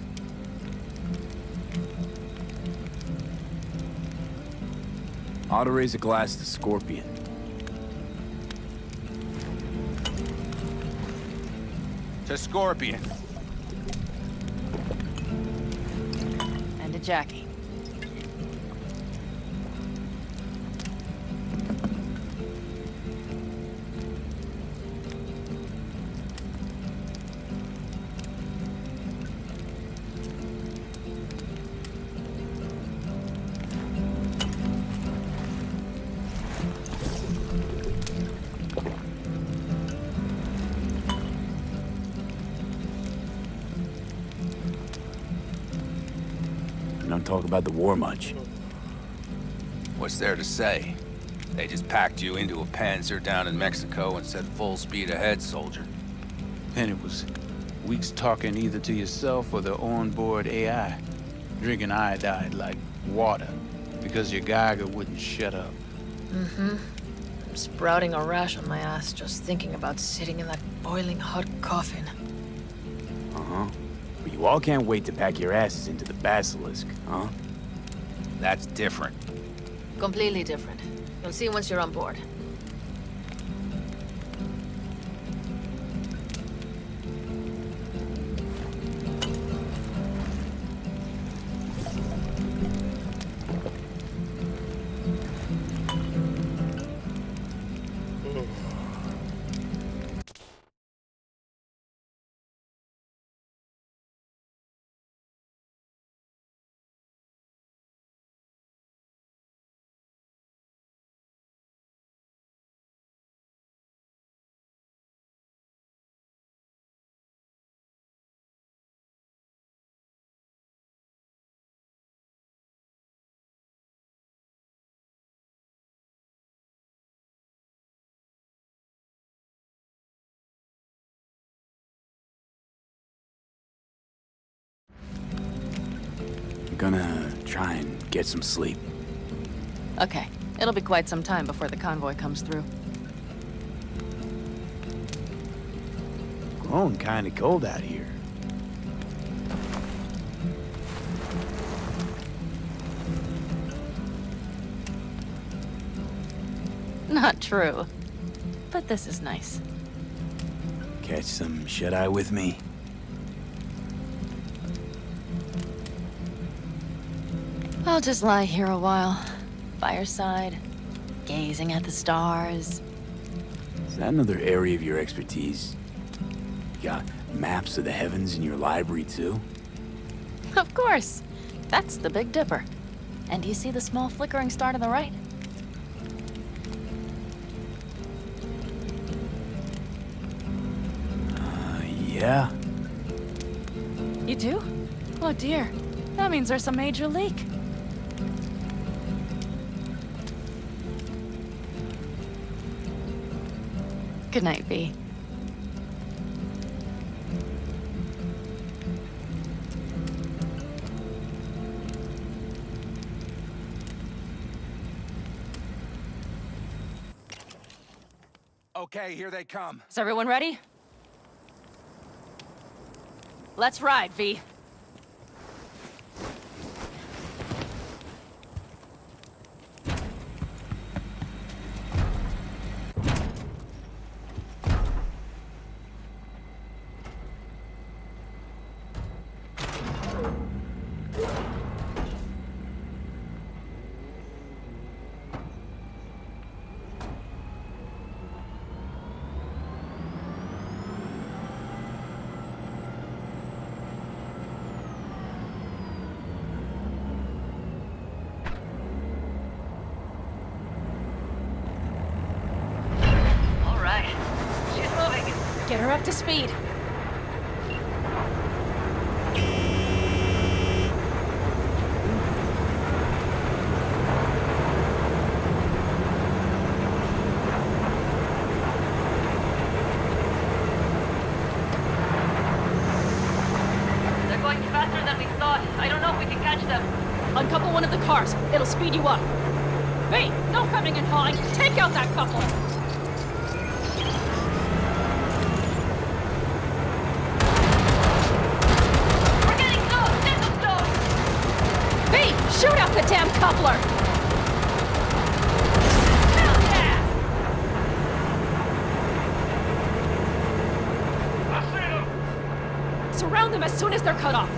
Ought to raise a glass to Scorpion. to Scorpion. And to Jackie. Don't talk about the war much. What's there to say? They just packed you into a Panzer down in Mexico and said full speed ahead, soldier. And it was weeks talking either to yourself or the onboard AI. Drinking iodide like water because your Geiger wouldn't shut up. Mm-hmm. I'm sprouting a rash on my ass just thinking about sitting in that boiling hot coffin. Uh-huh. But you all can't wait to pack your asses into the Basilisk, huh? That's different. Completely different. You'll see once you're on board. I'm gonna try and get some sleep. Okay, it'll be quite some time before the convoy comes through. Growing kinda cold out here. Not true. But this is nice. Catch some shut-eye with me? I'll just lie here a while. Fireside, gazing at the stars. Is that another area of your expertise? You got maps of the heavens in your library, too? Of course. That's the Big Dipper. And do you see the small flickering star to the right? Yeah. You do? Oh dear. That means there's a major leak. Good night, V. Okay, here they come. Is everyone ready? Let's ride, V. Get her up to speed. They're going faster than we thought. I don't know if we can catch them. Uncouple one of the cars. It'll speed you up. Hey, no coming and hauling. Take out that couple. We're getting close. Get them close. V, shoot out the damn coupler! Hell yeah! I see them! Surround them as soon as they're cut off.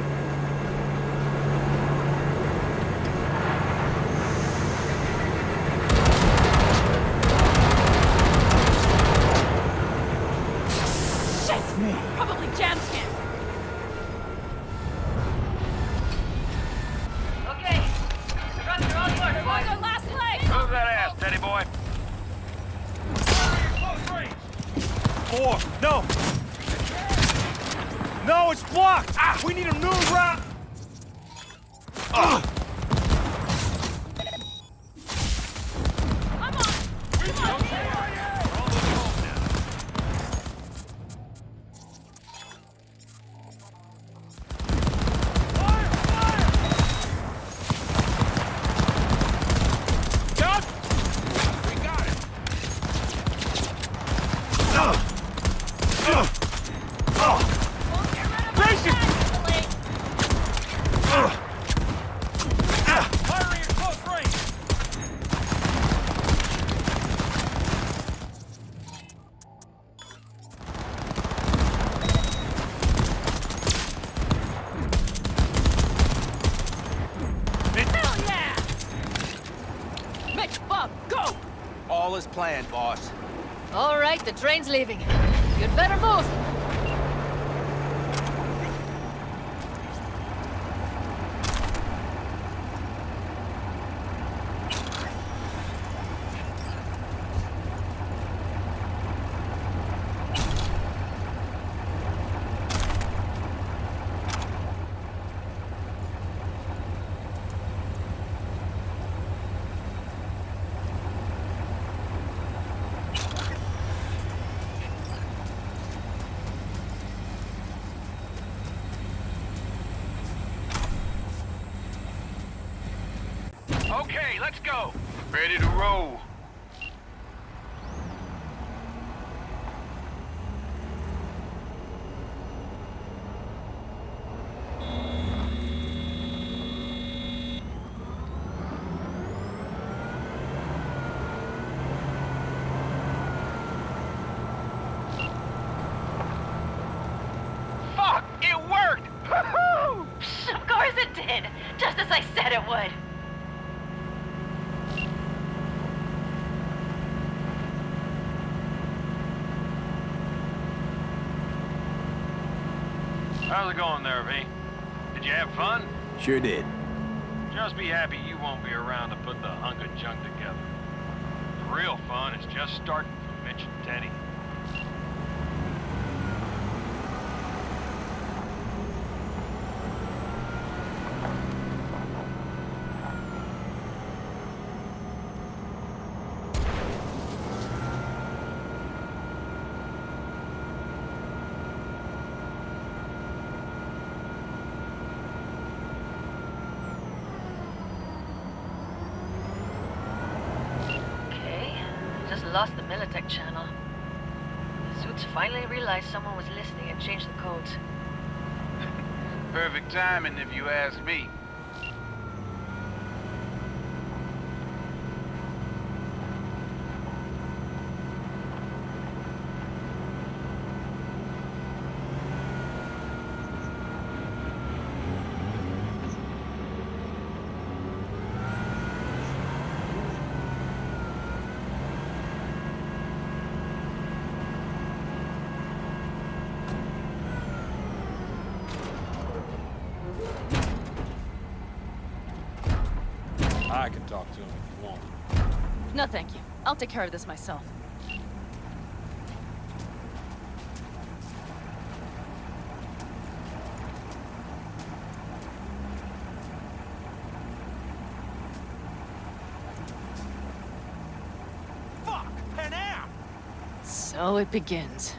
Shit! Probably jam scan. Okay. Trucks are all yours, They're on their boys. last leg. Move that ass, Teddy boy. Four. No. No, it's blocked. Ah, we need a new route. All is planned, boss. All right, the train's leaving. You'd better move. Okay, let's go. Ready to roll. Fuck! It worked! Of course it did! Just as I said it would. How's it going there, V? Did you have fun? Sure did. Just be happy you won't be around to put the hunk of junk together. The real fun is just starting for Mitch and Teddy. Lost the Militech channel. The suits finally realized someone was listening and changed the codes. Perfect timing, if you ask me. I can talk to him if you want. No, thank you. I'll take care of this myself. Fuck! Pan Am! So it begins.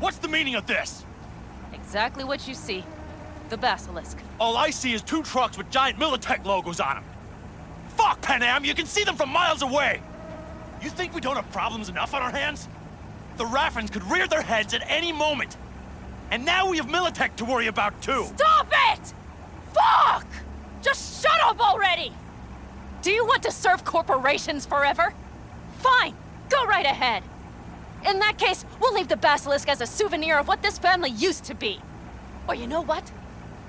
What's the meaning of this? Exactly what you see. The Basilisk. All I see is 2 trucks with giant Militech logos on them. Fuck, Pan Am! You can see them from miles away! You think we don't have problems enough on our hands? The Raffens could rear their heads at any moment. And now we have Militech to worry about, too! Stop it! Fuck! Just shut up already! Do you want to serve corporations forever? Fine, go right ahead. In that case, we'll leave the basilisk as a souvenir of what this family used to be. Or you know what?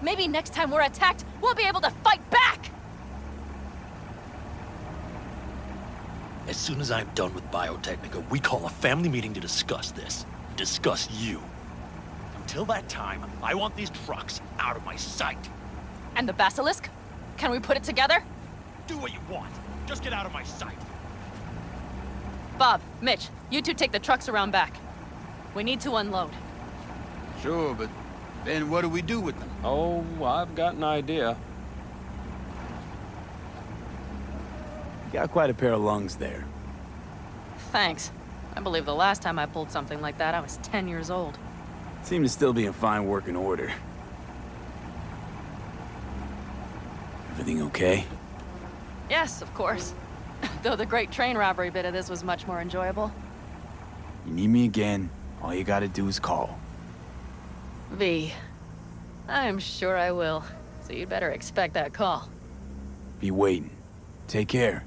Maybe next time we're attacked, we'll be able to fight back! As soon as I'm done with Biotechnica, we call a family meeting to discuss this. Discuss you. Until that time, I want these trucks out of my sight. And the basilisk? Can we put it together? Do what you want. Just get out of my sight. Bob, Mitch, you two take the trucks around back. We need to unload. Sure, but then what do we do with them? Oh, I've got an idea. Got quite a pair of lungs there. Thanks. I believe the last time I pulled something like that, I was 10 years old. Seem to still be in fine working order. Everything okay? Yes, of course. Though the great train robbery bit of this was much more enjoyable. You need me again, all you gotta do is call. V. I'm sure I will. So you'd better expect that call. Be waiting. Take care.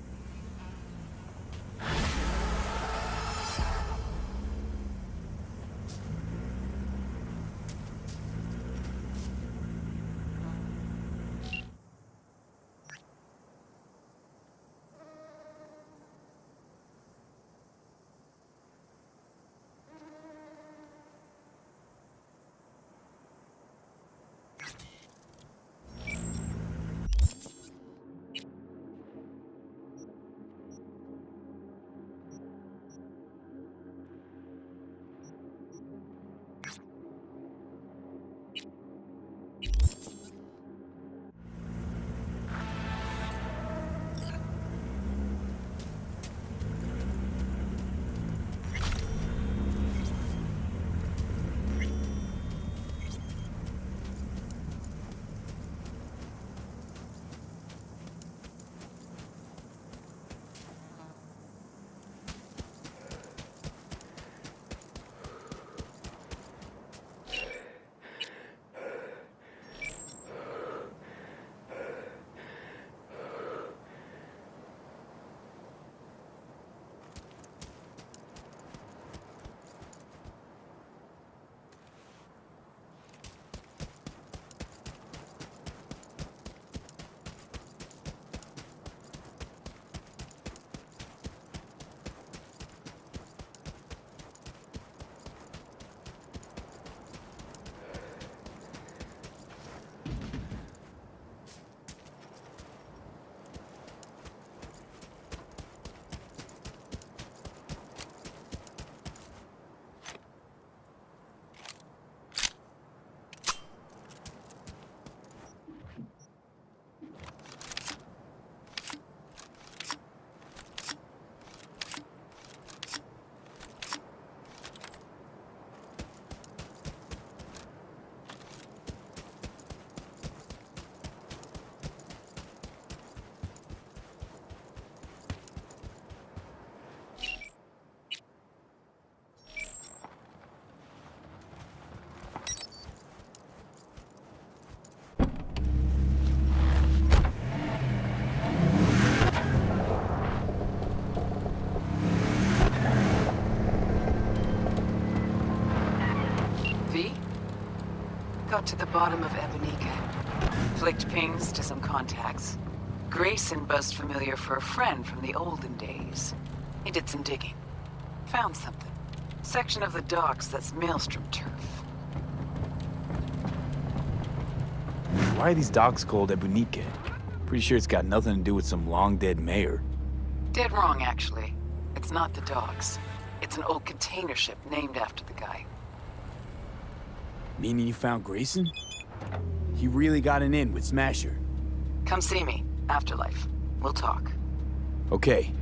Got to the bottom of Ebonica. Flicked pings to some contacts. Grayson buzzed familiar for a friend from the olden days. He did some digging. Found something. Section of the docks that's Maelstrom turf. Why are these docks called Ebonica? Pretty sure it's got nothing to do with some long-dead mayor. Dead wrong, actually. It's not the docks. It's an old container ship named after the guy. Meaning you found Grayson? He really got an in with Smasher. Come see me. Afterlife. We'll talk. Okay.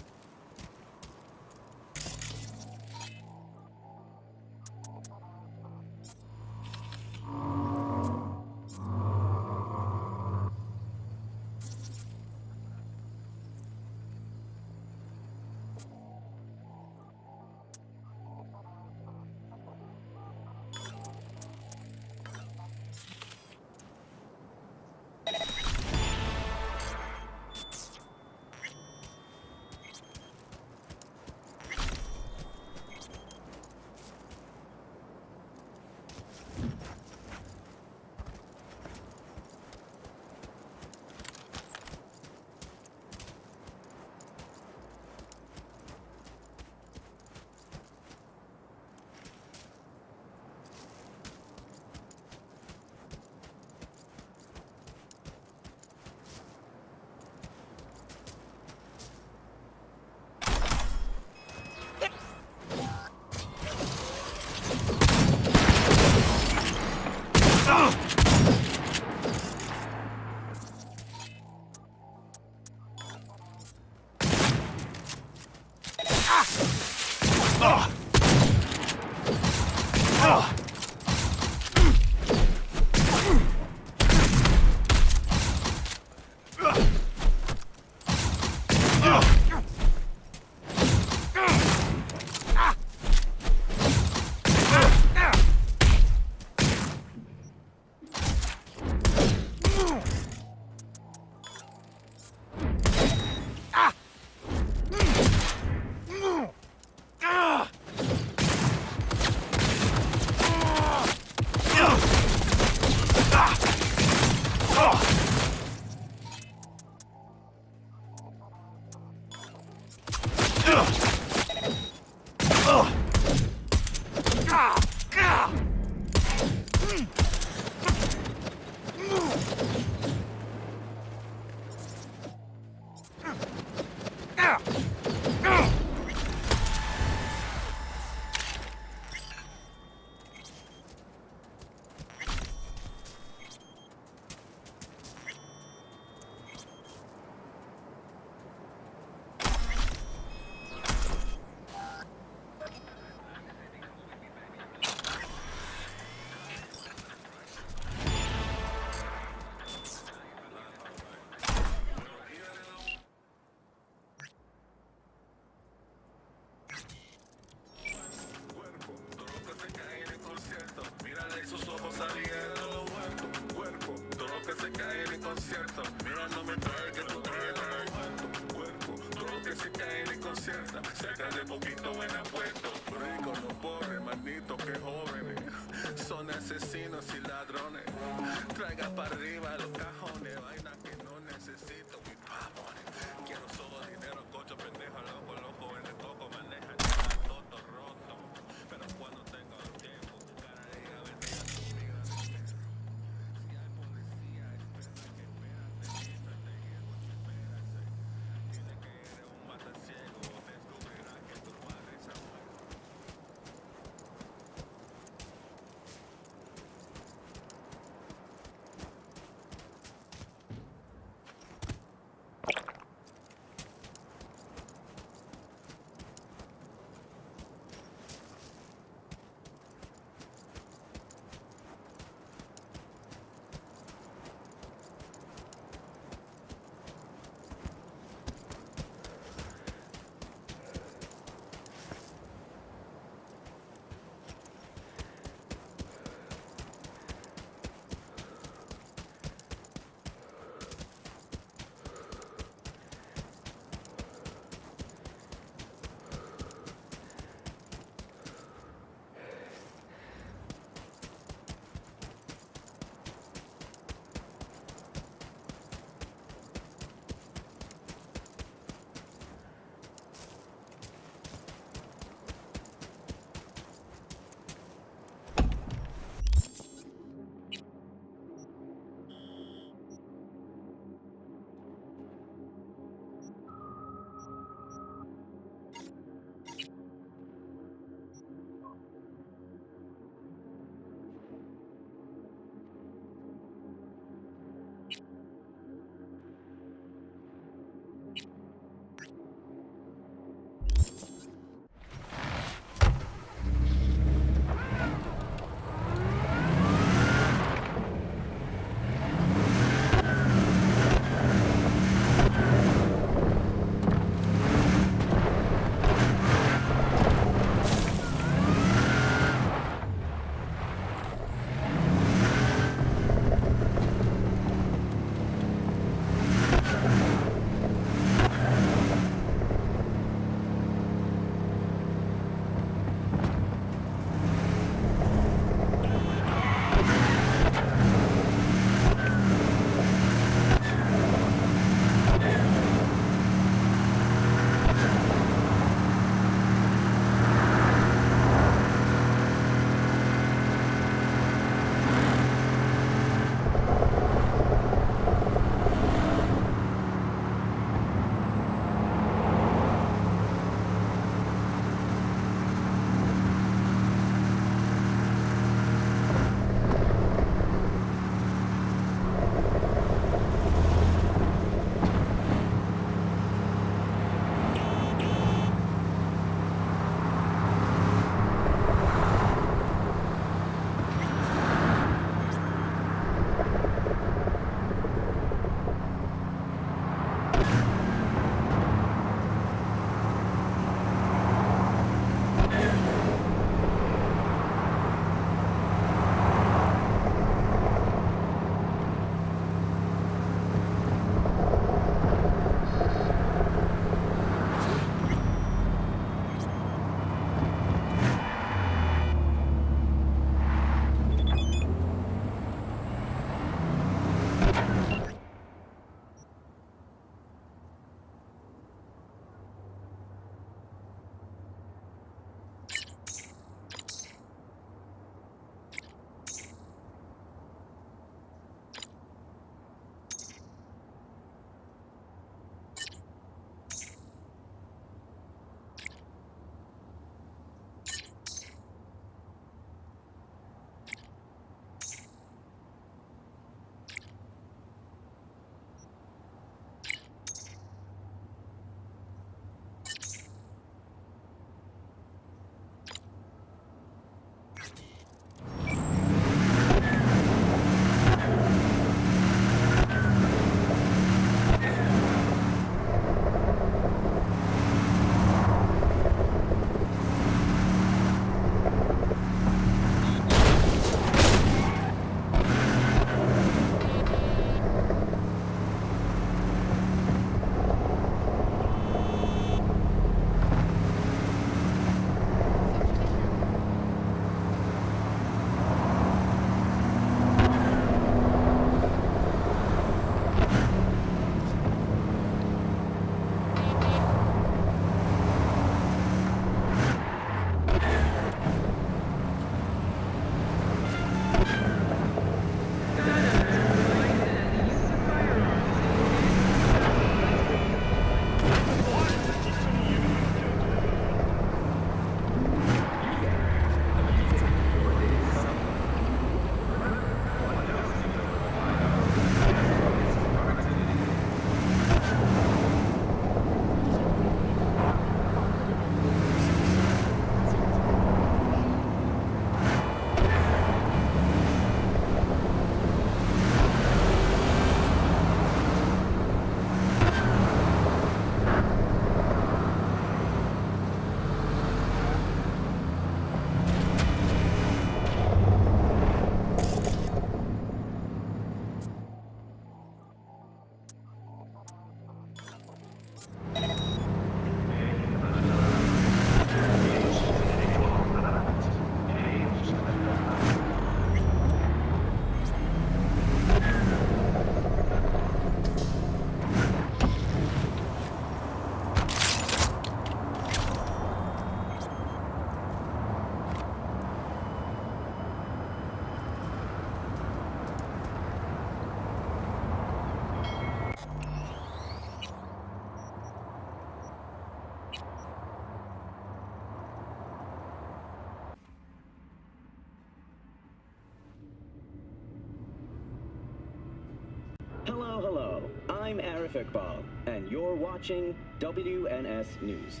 I'm Arif Iqbal, and you're watching WNS News.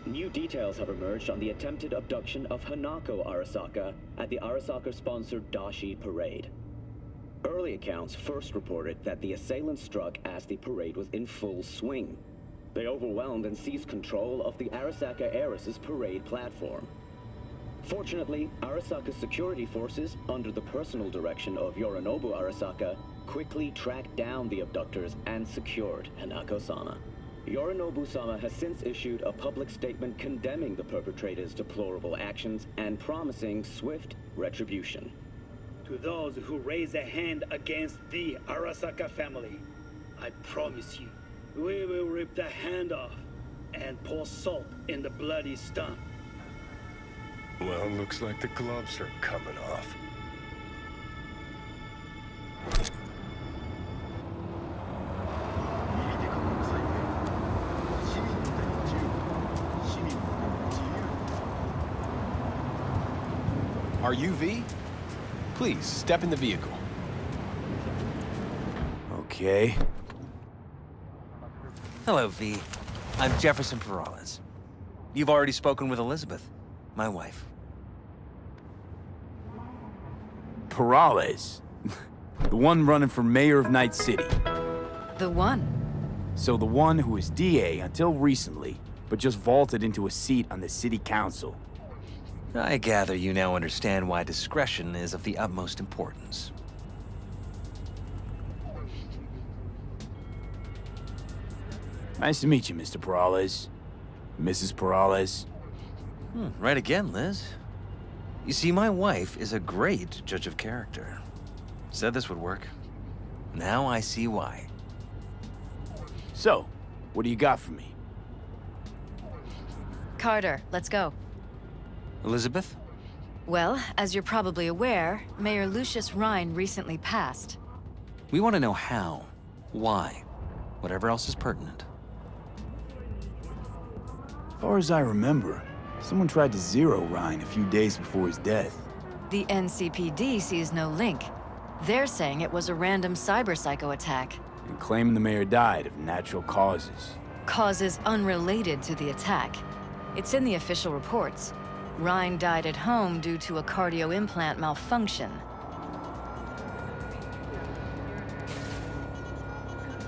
New details have emerged on the attempted abduction of Hanako Arasaka at the Arasaka-sponsored Dashi Parade. Early accounts first reported that the assailants struck as the parade was in full swing. They overwhelmed and seized control of the Arasaka Heiress's parade platform. Fortunately, Arasaka's security forces, under the personal direction of Yorinobu Arasaka, quickly tracked down the abductors and secured Hanako-sama. Yorinobu-sama has since issued a public statement condemning the perpetrators' deplorable actions and promising swift retribution. To those who raise a hand against the Arasaka family, I promise you, we will rip the hand off and pour salt in the bloody stump. Well, looks like the gloves are coming off. Are you V? Please, step in the vehicle. Okay. Hello, V. I'm Jefferson Peralez. You've already spoken with Elizabeth, my wife. Peralez. The one running for mayor of Night City. The one. So the one who was DA until recently, but just vaulted into a seat on the city council. I gather you now understand why discretion is of the utmost importance. Nice to meet you, Mr. Peralez. Mrs. Peralez. Right again, Liz. You see, my wife is a great judge of character. Said this would work. Now I see why. So, what do you got for me? Carter, let's go. Elizabeth? Well, as you're probably aware, Mayor Lucius Rhine recently passed. We want to know how, why, whatever else is pertinent. As far as I remember, someone tried to zero Rhine a few days before his death. The NCPD sees no link. They're saying it was a random cyber-psycho attack. And claiming the mayor died of natural causes. Causes unrelated to the attack. It's in the official reports. Rhine died at home due to a cardio implant malfunction.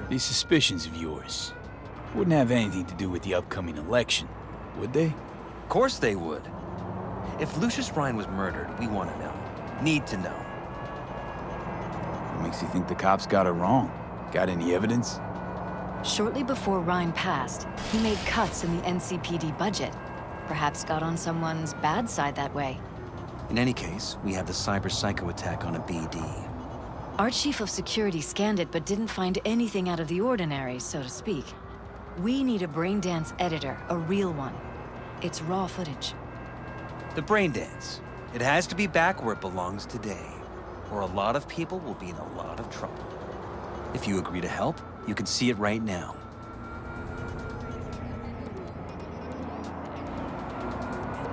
These suspicions of yours wouldn't have anything to do with the upcoming election, would they? Of course they would. If Lucius Rhine was murdered, we want to know. Need to know. What makes you think the cops got it wrong? Got any evidence? Shortly before Rhine passed, he made cuts in the NCPD budget. Perhaps got on someone's bad side that way. In any case, we have the cyber-psycho attack on a BD. Our chief of security scanned it but didn't find anything out of the ordinary, so to speak. We need a braindance editor, a real one. It's raw footage. The brain dance. It has to be back where it belongs today, or a lot of people will be in a lot of trouble. If you agree to help, you can see it right now.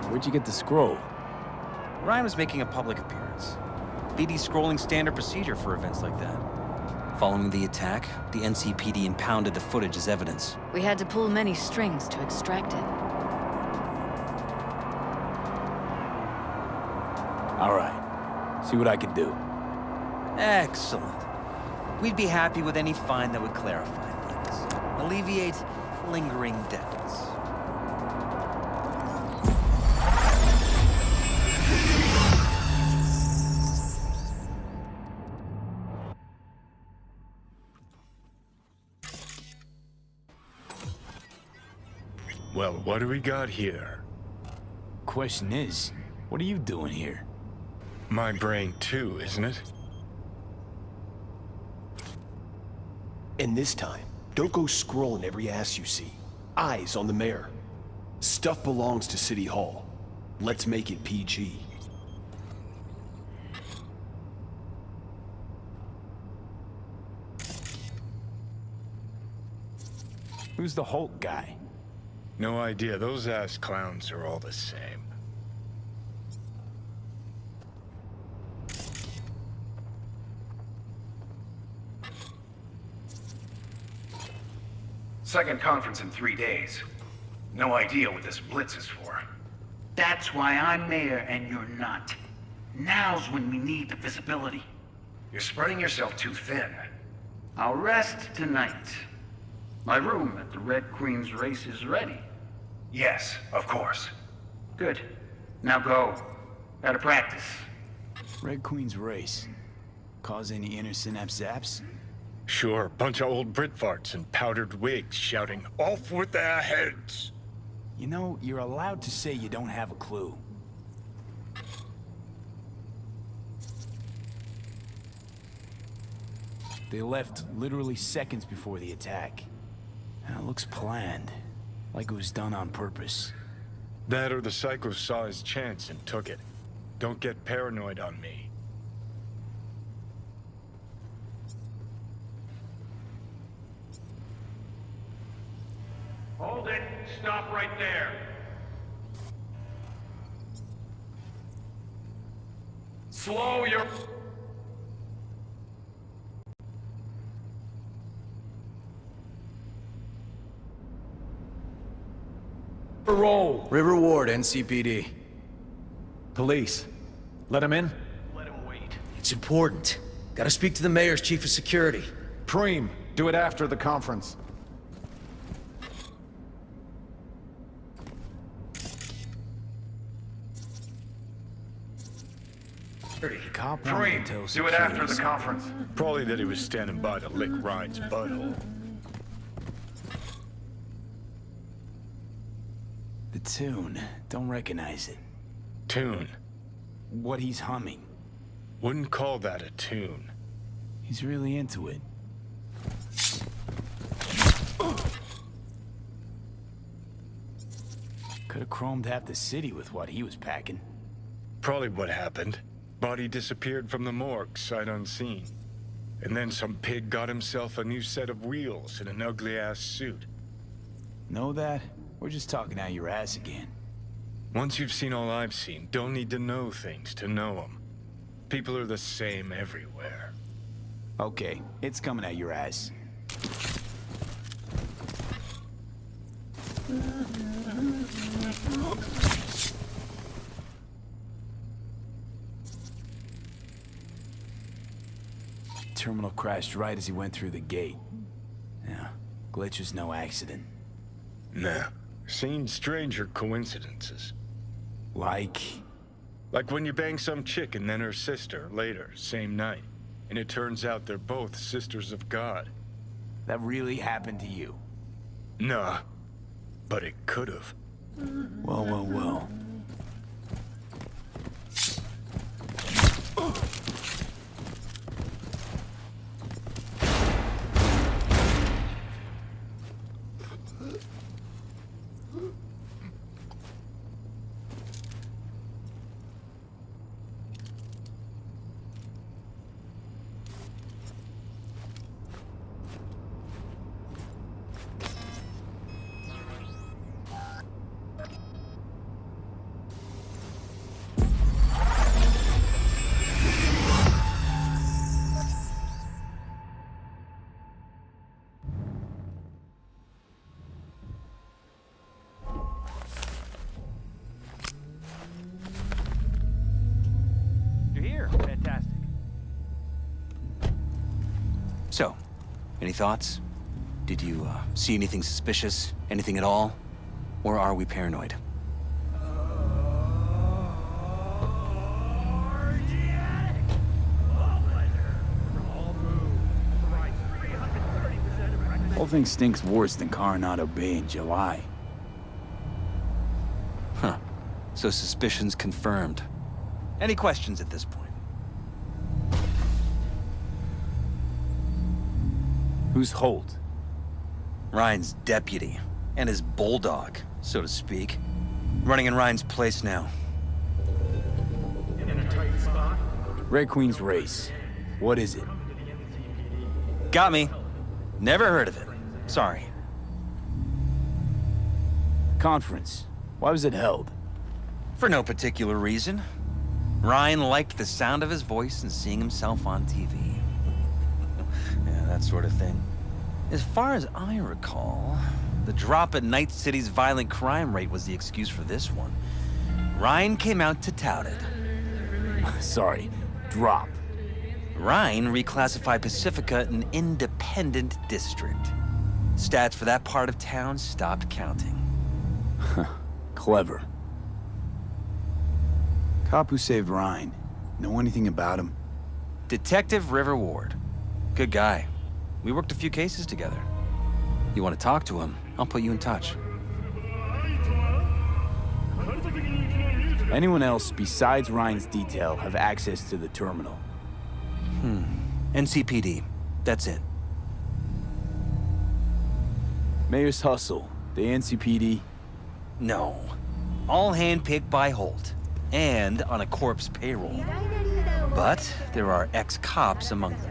Where'd you get the scroll? Ryan was making a public appearance. BD's scrolling standard procedure for events like that. Following the attack, the NCPD impounded the footage as evidence. We had to pull many strings to extract it. All right. See what I can do. Excellent. We'd be happy with any find that would clarify things. Alleviate lingering doubts. Well, what do we got here? Question is, what are you doing here? My brain too, isn't it? And this time, don't go scrolling every ass you see. Eyes on the mayor. Stuff belongs to City Hall. Let's make it PG. Who's the Hulk guy? No idea. Those ass clowns are all the same. Second conference in 3 days. No idea what this blitz is for. That's why I'm mayor and you're not. Now's when we need the visibility. You're spreading yourself too thin. I'll rest tonight. My room at the Red Queen's race is ready. Yes, of course. Good. Now go. Gotta practice. Red Queen's race. Cause any inner synapse zaps? Sure, bunch of old Brit farts in powdered wigs shouting, "Off with their heads!" You know, you're allowed to say you don't have a clue. They left literally seconds before the attack. Now, it looks planned, like it was done on purpose. That or the psycho saw his chance and took it. Don't get paranoid on me. Hold it. Stop right there. Slow your... Roll. River Ward, NCPD. Police. Let him in? Let him wait. It's important. Gotta speak to the mayor's chief of security. Preem, do it after the conference. Preem, do it after the conference. Probably that he was standing by to lick Ryan's butthole. The tune. Don't recognize it. Tune? What he's humming. Wouldn't call that a tune. He's really into it. Could have chromed half the city with what he was packing. Probably what happened. Body disappeared from the morgue, sight unseen. And then some pig got himself a new set of wheels and an ugly-ass suit. Know that? We're just talking out your ass again. Once you've seen all I've seen, don't need to know things to know them. People are the same everywhere. Okay, it's coming out your ass. Terminal crashed right as he went through the gate. Yeah, glitch was no accident. Nah, seen stranger coincidences. Like when you bang some chick and then her sister later, same night. And it turns out they're both sisters of God. That really happened to you? Nah, but it could've. Well, well, well. So, any thoughts? Did you see anything suspicious? Anything at all? Or are we paranoid? Whole thing stinks worse than Coronado Bay in July. Huh. So suspicions confirmed. Any questions at this point? Who's Holt? Ryan's deputy. And his bulldog, so to speak. Running in Ryan's place now. In a tight spot? Red Queen's race. What is it? Got me. Never heard of it. Sorry. Conference. Why was it held? For no particular reason. Ryan liked the sound of his voice and seeing himself on TV. Yeah, that sort of thing. As far as I recall, the drop in Night City's violent crime rate was the excuse for this one. Ryan came out to tout it. Sorry, drop. Ryan reclassified Pacifica an independent district. Stats for that part of town stopped counting. Clever. Cop who saved Ryan. Know anything about him? Detective River Ward. Good guy. We worked a few cases together. You want to talk to him, I'll put you in touch. Anyone else besides Ryan's detail have access to the terminal? NCPD. That's it. Mayor's Hustle. The NCPD? No. All handpicked by Holt. And on a corpse payroll. But there are ex-cops among them.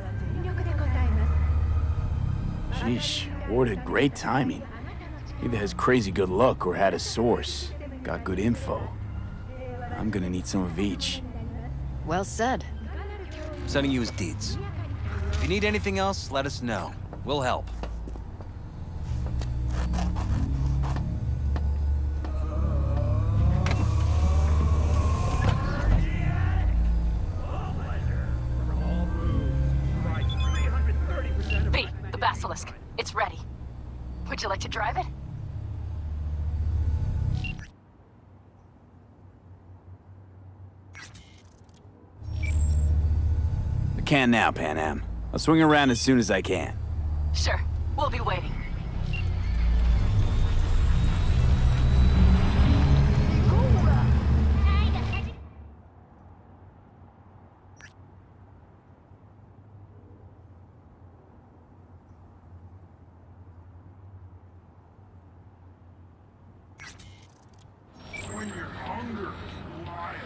Sheesh, Ward had great timing. Either has crazy good luck or had a source. Got good info. I'm gonna need some of each. Well said. Sending you his deeds. If you need anything else, let us know. We'll help. V, the Basilisk. It's ready. Would you like to drive it? I can now, Pan Am. I'll swing around as soon as I can. Sure. We'll be waiting. When your hunger is wild,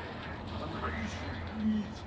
amazing needs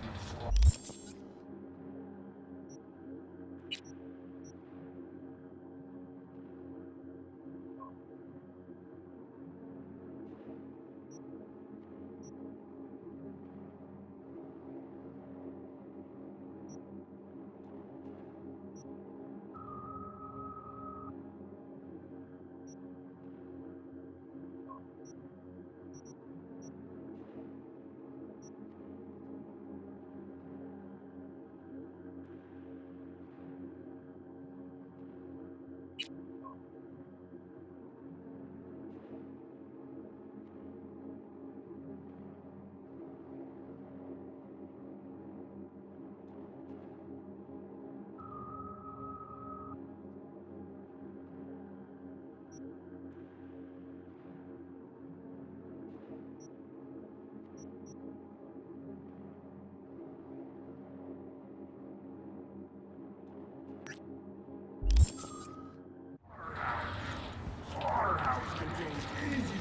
slaughterhouse contains easy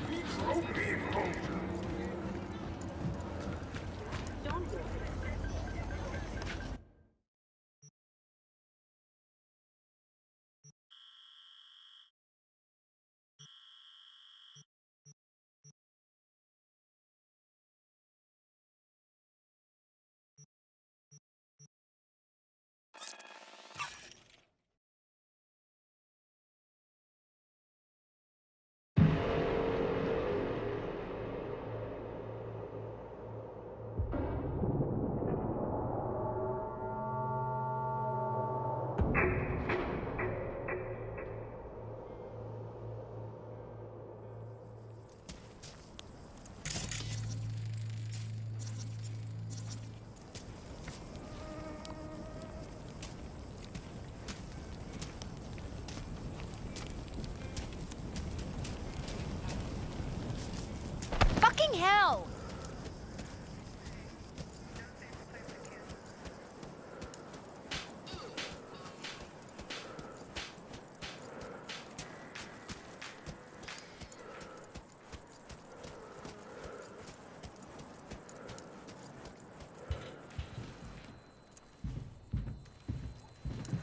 beef roast beef culture. Fucking hell!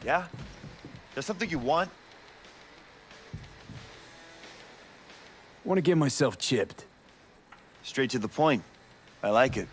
Yeah? There's something you want? Want to get myself chipped. Straight to the point. I like it.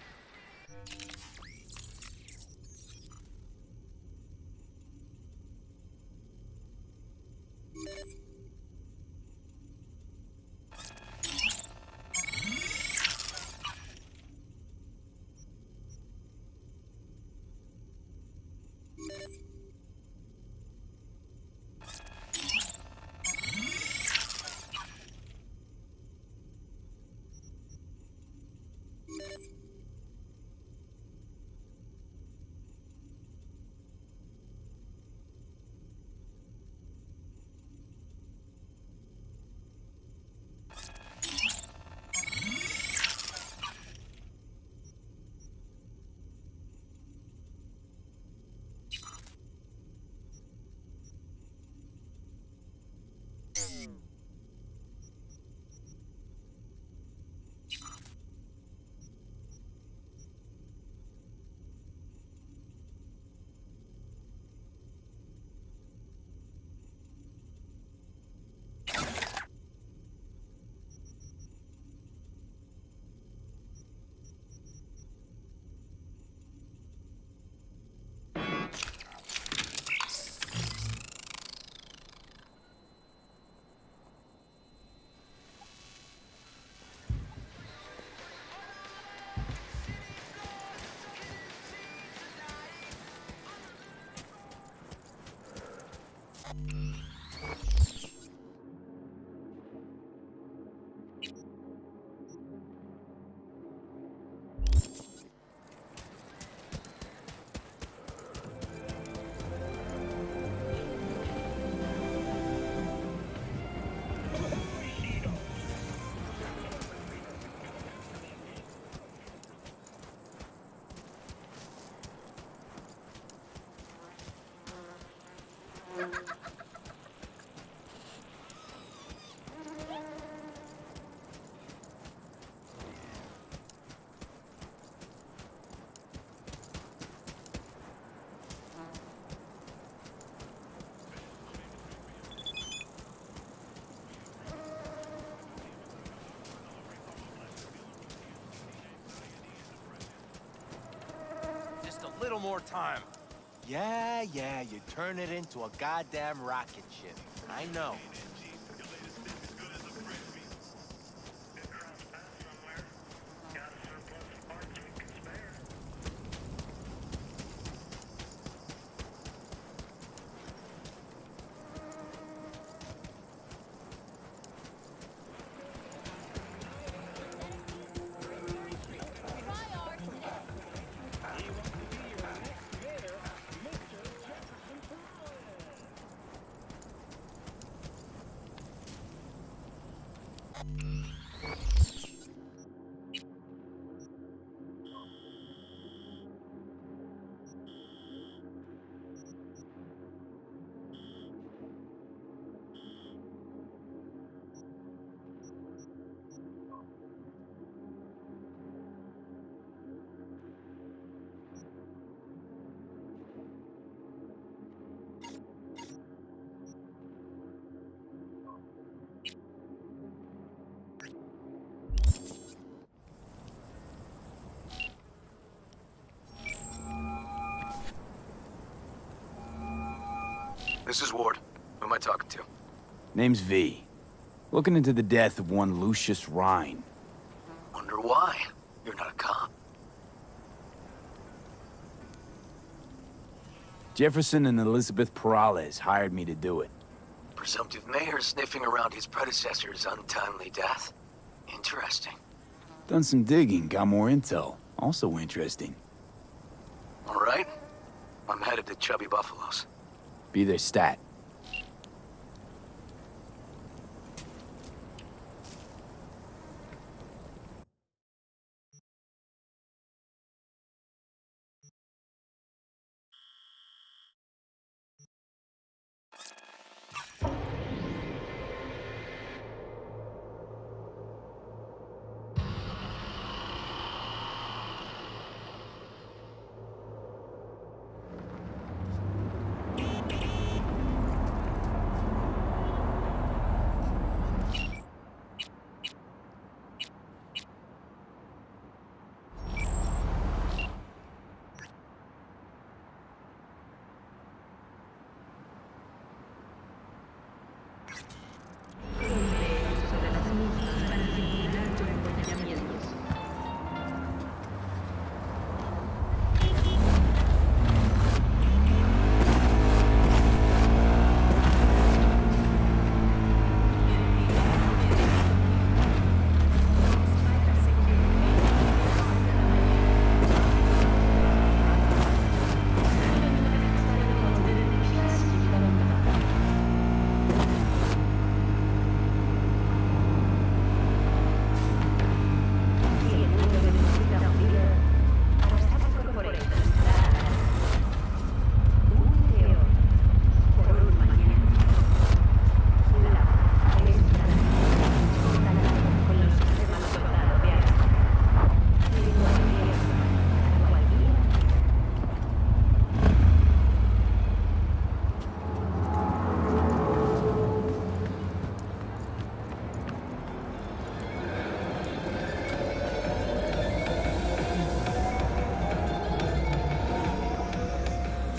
little more time. Yeah, you turn it into a goddamn rocket ship. I know. This is Ward. Who am I talking to? Name's V. Looking into the death of one Lucius Rhine. Wonder why? You're not a cop. Jefferson and Elizabeth Perales hired me to do it. Presumptive mayor sniffing around his predecessor's untimely death. Interesting. Done some digging, got more intel. Also interesting. All right. I'm headed to Chubby Buffaloes. Be their stat.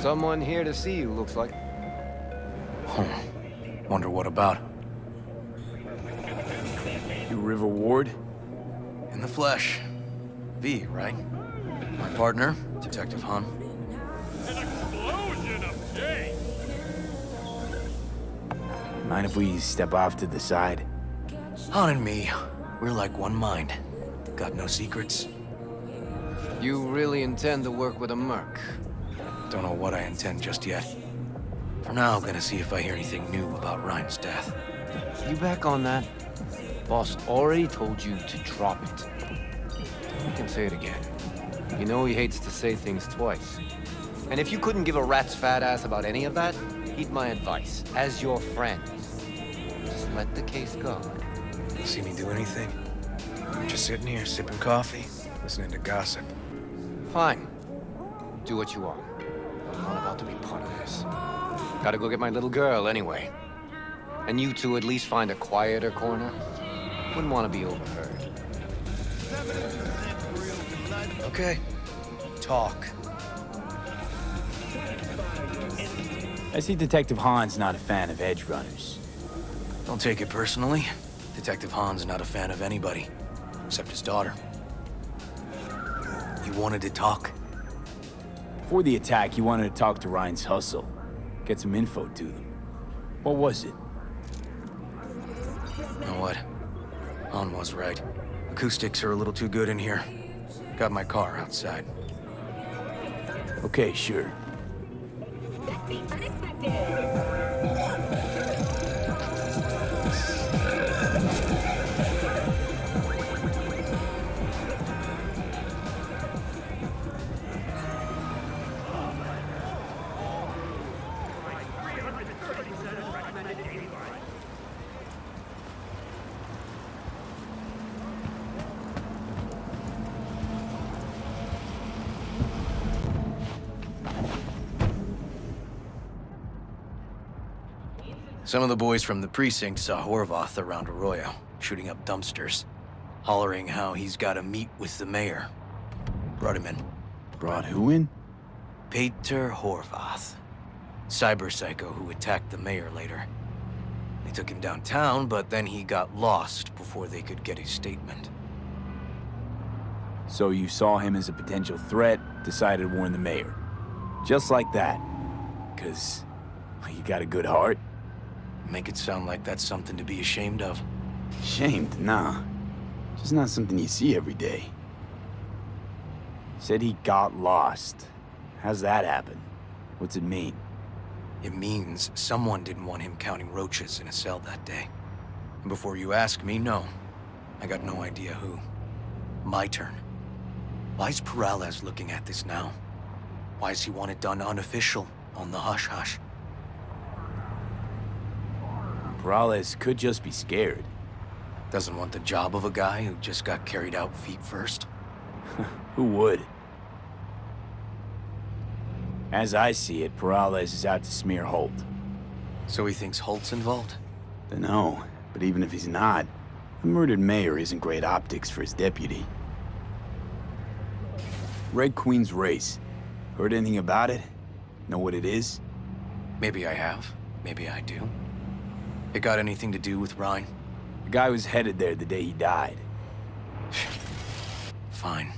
Someone here to see you, looks like. Wonder what about? You River Ward? In the flesh. V, right? My partner, Detective Hun. An explosion of J! Mind if we step off to the side? Han and me, we're like one mind. Got no secrets. You really intend to work with a merc? Don't know what I intend just yet. For now, I'm gonna see if I hear anything new about Ryan's death. You back on that? Boss already told you to drop it. You can say it again. You know he hates to say things twice. And if you couldn't give a rat's fat ass about any of that, heed my advice. As your friend, just let the case go. See me do anything? Just sitting here, sipping coffee, listening to gossip. Fine. Do what you want. I'm not about to be part of this. Gotta go get my little girl anyway. And you two at least find a quieter corner. Wouldn't want to be overheard. Okay. Talk. I see Detective Hahn's not a fan of edge runners. Don't take it personally. Detective Hahn's not a fan of anybody, except his daughter. You wanted to talk? Before the attack, he wanted to talk to Ryan's hustle. Get some info to them. What was it? You know what? Hahn was right. Acoustics are a little too good in here. Got my car outside. Okay, sure. Some of the boys from the precinct saw Horvath around Arroyo, shooting up dumpsters, hollering how he's got to meet with the mayor. Brought him in. Brought who in? Peter Horvath. Cyber psycho who attacked the mayor later. They took him downtown, but then he got lost before they could get his statement. So you saw him as a potential threat, decided to warn the mayor. Just like that. 'Cause you got a good heart? Make it sound like that's something to be ashamed of. Ashamed? Nah. Just not something you see every day. Said he got lost. How's that happen? What's it mean? It means someone didn't want him counting roaches in a cell that day. And before you ask me, no. I got no idea who. My turn. Why's Peralez looking at this now? Why does he want it done unofficial, on the hush-hush? Peralez could just be scared. Doesn't want the job of a guy who just got carried out feet first? Who would? As I see it, Peralez is out to smear Holt. So he thinks Holt's involved? Dunno, but even if he's not, the murdered mayor isn't great optics for his deputy. Red Queen's race. Heard anything about it? Know what it is? Maybe I have. Maybe I do. It got anything to do with Ryan? The guy was headed there the day he died. Fine.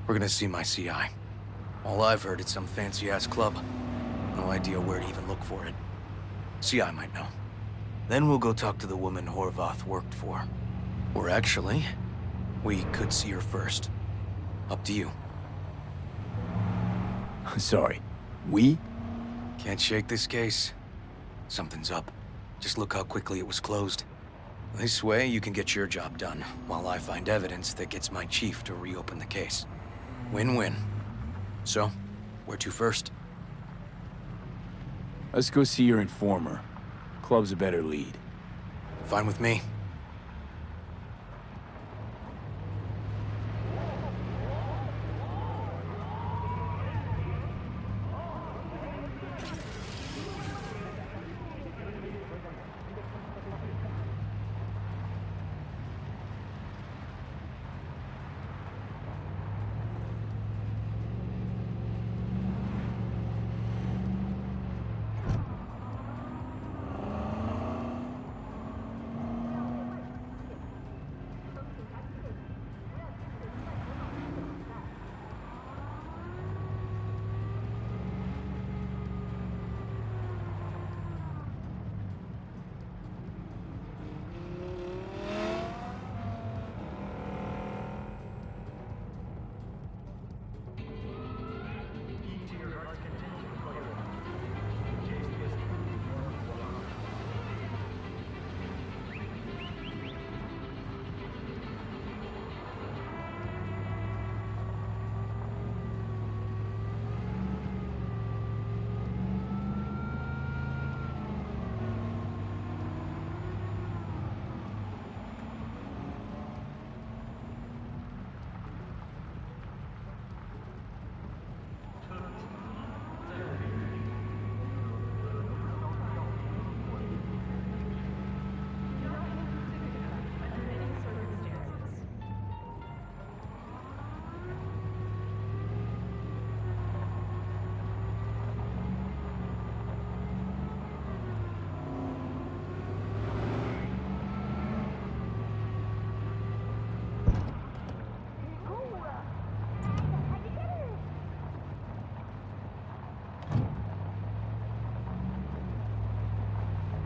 We're gonna see my CI. All I've heard is some fancy-ass club. No idea where to even look for it. CI might know. Then we'll go talk to the woman Horvath worked for. Or actually, we could see her first. Up to you. Sorry. We? Can't shake this case. Something's up. Just look how quickly it was closed. This way, you can get your job done, while I find evidence that gets my chief to reopen the case. Win-win. So, where to first? Let's go see your informer. Club's a better lead. Fine with me.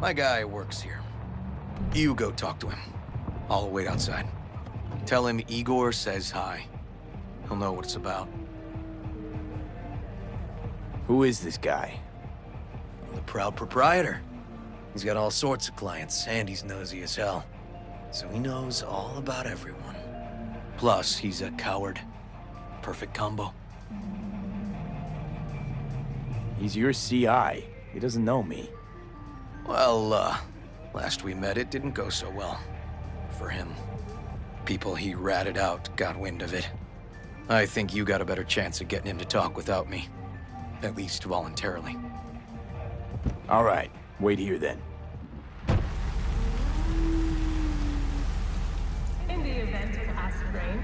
My guy works here. You go talk to him. I'll wait outside. Tell him Igor says hi. He'll know what it's about. Who is this guy? The proud proprietor. He's got all sorts of clients, and he's nosy as hell. So he knows all about everyone. Plus, he's a coward. Perfect combo. He's your CI. He doesn't know me. Well, last we met, it didn't go so well. For him. People he ratted out got wind of it. I think you got a better chance of getting him to talk without me. At least voluntarily. All right, wait here then. In the event of acid rain,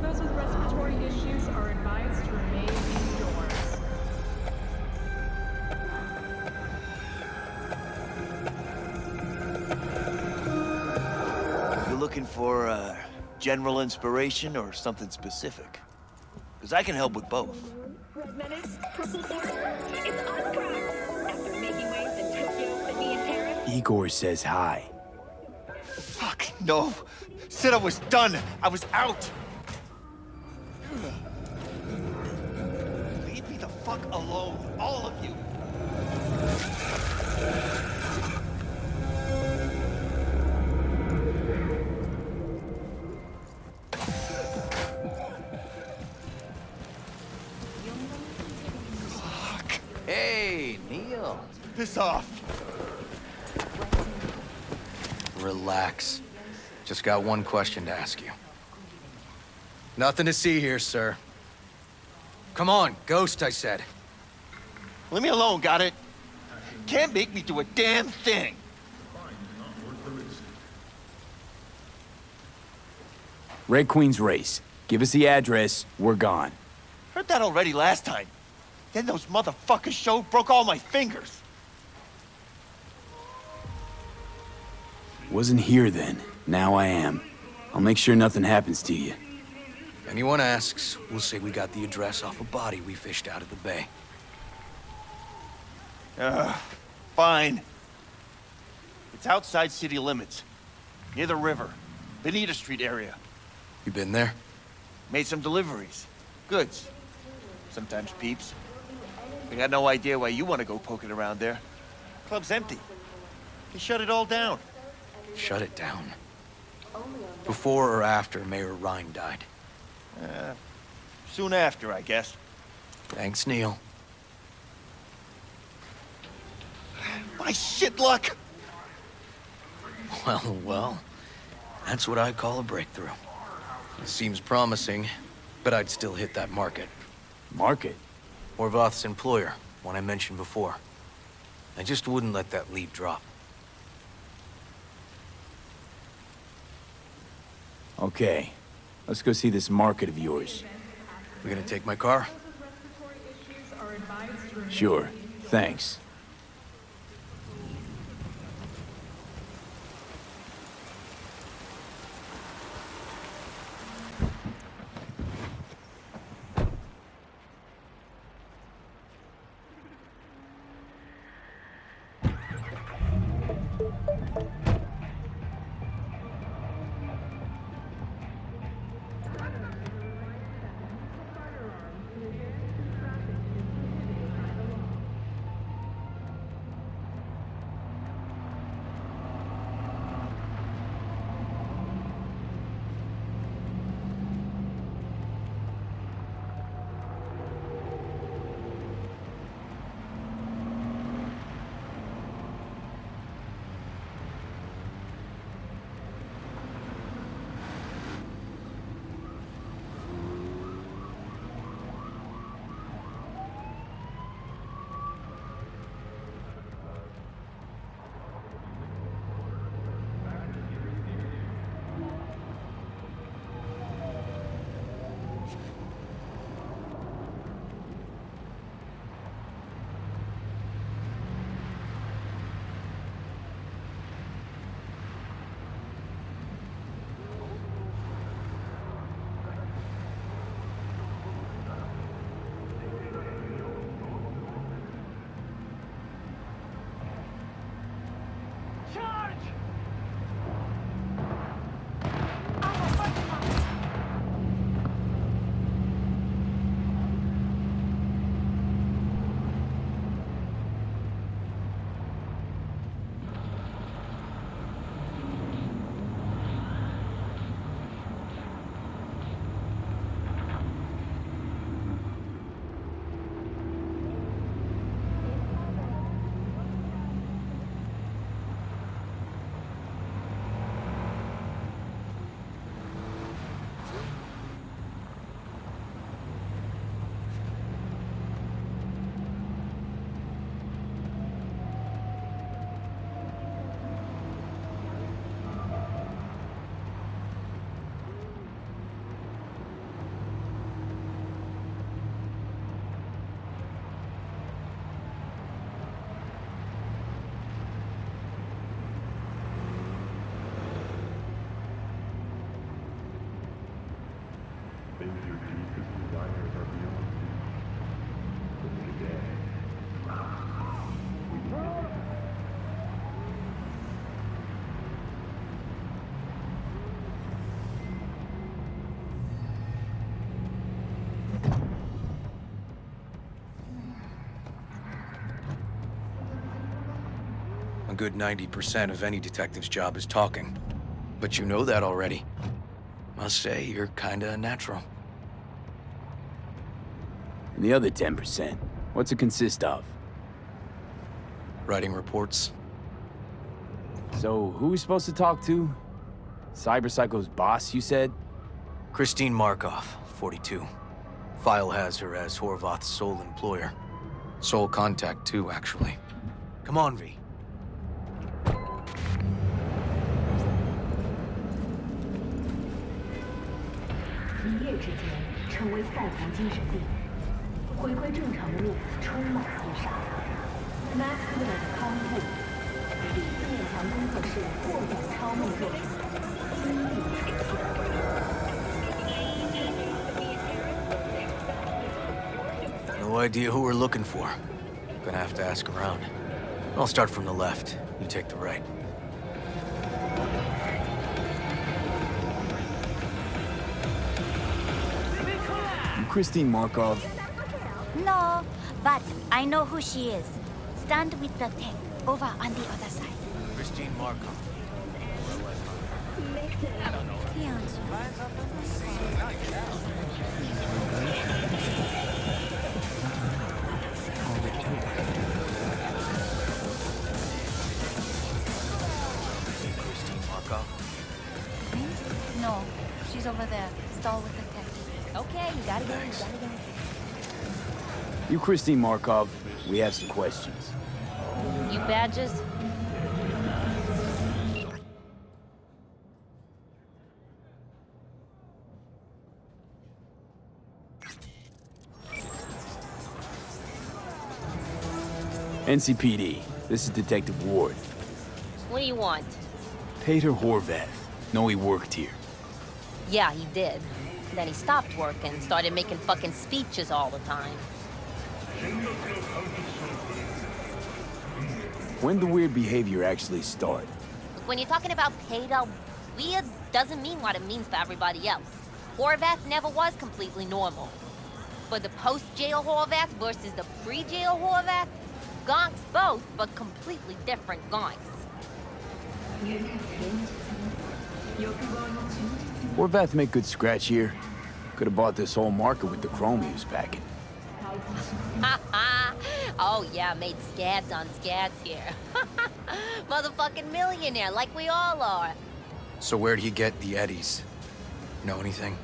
those with respiratory issues are advised to remain indoors. You looking for general inspiration or something specific? Because I can help with both. Red Menace, Purple Heart, it's on track. After making waves in Tokyo, Sydney, and Paris. Igor says hi. Fuck, no. Said I was done. I was out. Leave me the fuck alone, all of you. Hey, Neil. Piss off. Relax. Just got one question to ask you. Nothing to see here, sir. Come on, Ghost, I said. Leave me alone, got it? Can't make me do a damn thing. Red Queen's race. Give us the address, we're gone. Heard that already last time. Then those motherfuckers showed, broke all my fingers. Wasn't here then. Now I am. I'll make sure nothing happens to you. Anyone asks, we'll say we got the address off a body we fished out of the bay. Fine. It's outside city limits. Near the river. Benita Street area. You been there? Made some deliveries. Goods. Sometimes peeps. We got no idea why you want to go poking around there. Club's empty. They shut it all down. Shut it down. Before or after Mayor Rhine died? Soon after, I guess. Thanks, Neil. My shit luck! Well, that's what I call a breakthrough. It seems promising, but I'd still hit that market. Market? Horvath's employer, one I mentioned before. I just wouldn't let that lead drop. Okay, let's go see this market of yours. We gonna take my car? Sure, thanks. good 90% of any detective's job is talking. But you know that already. Must say, you're kinda a natural. And the other 10%, what's it consist of? Writing reports. So, who are we supposed to talk to? Cyberpsycho's boss, you said? Christine Markov, 42. File has her as Horvath's sole employer. Sole contact, too, actually. Come on, V. No idea who we're looking for. Gonna have to ask around. I'll start from the left. You take the right. You Christine Markov? No, but I know who she is. Stand with the tank, over on the other side. Christine Markov. I don't know. Christine Markov? No, she's over there. Stall with the tank. Okay, you gotta go, you gotta go. You Christine Markov, we have some questions. You badges? NCPD, this is Detective Ward. What do you want? Peter Horvath. Know he worked here. Yeah, he did. Then he stopped working, started making fucking speeches all the time. When the weird behavior actually start? When you're talking about Peter, weird doesn't mean what it means for everybody else. Horvath never was completely normal. But the post-jail Horvath versus the pre-jail Horvath, gonks both, but completely different gonks. Horvath make good scratch here. Could have bought this whole market with the chrome he was packing. Oh yeah, made scads on scads here. Motherfucking millionaire, like we all are. So where'd he get the eddies? Know anything?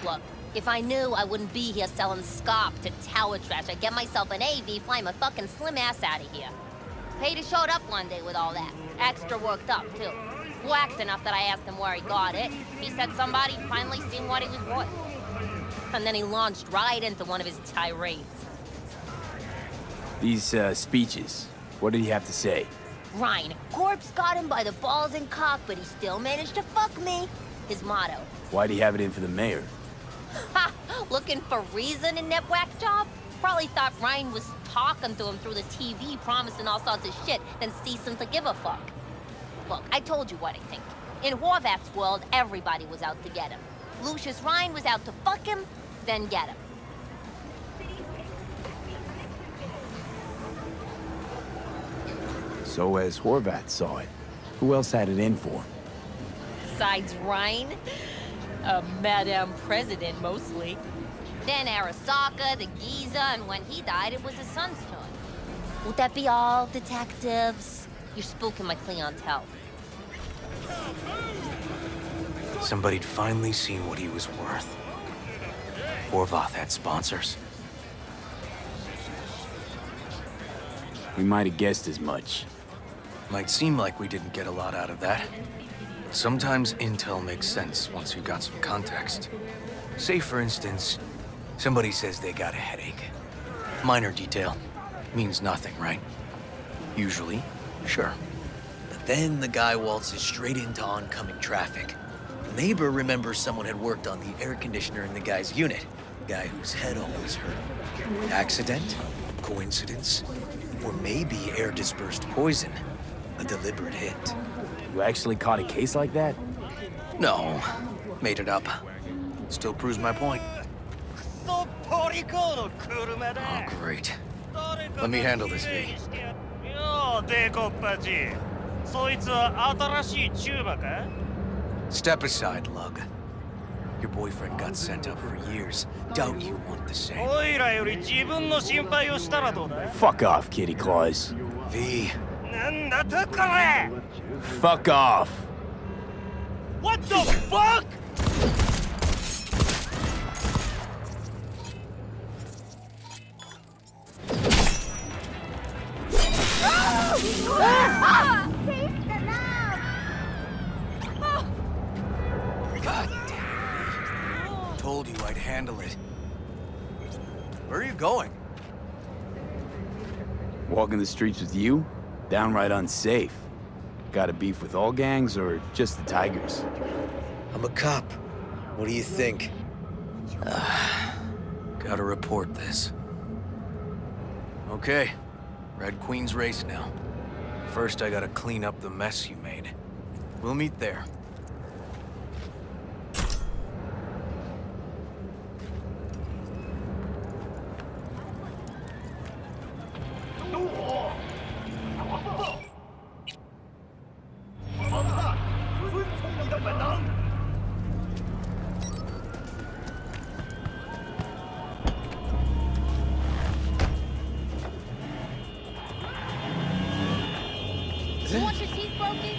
Look, if I knew, I wouldn't be here selling scop to tower trash. I'd get myself an AV, fly my fucking slim ass out of here. Peter showed up one day with all that. Extra worked up, too. Whacked enough that I asked him where he got it. He said somebody finally seen what he was worth. And then he launched right into one of his tirades. These, speeches, what did he have to say? Ryan, corpse got him by the balls and cock, but he still managed to fuck me. His motto. Why'd he have it in for the mayor? Ha! Looking for reason in that whack job? Probably thought Ryan was talking to him through the TV, promising all sorts of shit, then ceasing to give a fuck. Look, I told you what I think. In Horvath's world, everybody was out to get him. Lucius Ryan was out to fuck him, then get him. So as Horvath saw it, who else had it in for him? Besides Ryan, a Madame President mostly. Then Arasaka, the Giza, and when he died, it was his son's turn. Would that be all, detectives? You're spooking my clientele. Somebody'd finally seen what he was worth. Horvath had sponsors. We might have guessed as much. Might seem like we didn't get a lot out of that. Sometimes intel makes sense once you got some context. Say, for instance, somebody says they got a headache. Minor detail. Means nothing, right? Usually, sure. But then the guy waltzes straight into oncoming traffic. The neighbor remembers someone had worked on the air conditioner in the guy's unit. Guy whose head always hurt. Accident? Coincidence? Or maybe air-dispersed poison. A deliberate hit. You actually caught a case like that? No. Made it up. Still proves my point. Oh, great. Let me handle this, V. デコッパチ。そいつは新しいチューバか? Step aside, Lug. Your boyfriend got sent up for years. Doubt you want the same. おいらより自分の心配をしたらどうだ? Fuck off, Kitty Claus. V. なんだとこれ? Fuck off. What the fuck? God damn it. Told you I'd handle it. Where are you going? Walking the streets with you? Downright unsafe. Got a beef with all gangs or just the Tigers? I'm a cop. What do you think? Gotta report this. Okay. Red Queen's race now. First, I gotta clean up the mess you made. We'll meet there. You want your teeth broken?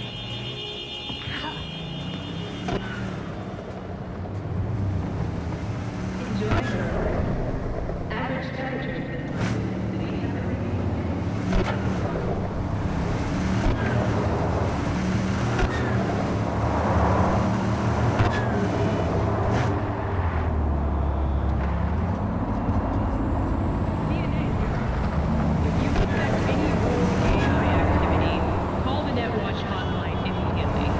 Call the Netwatch hotline immediately.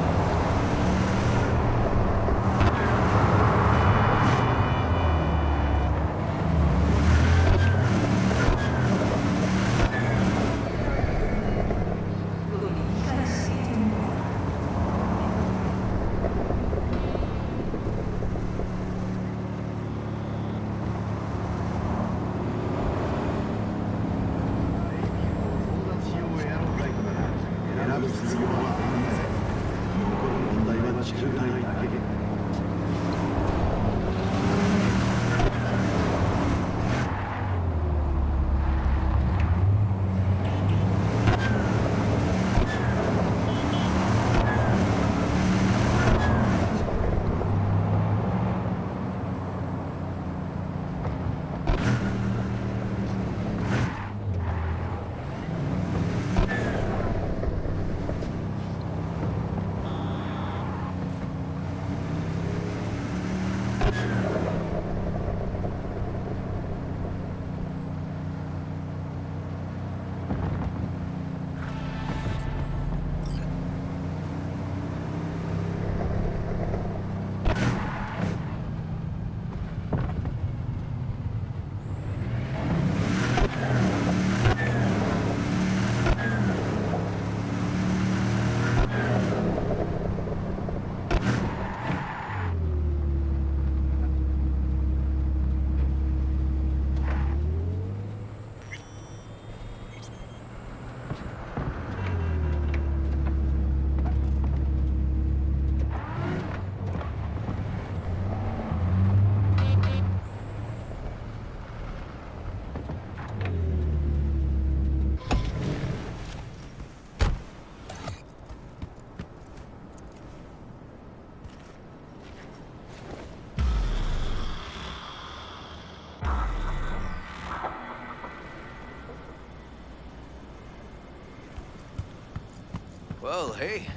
Well, hey.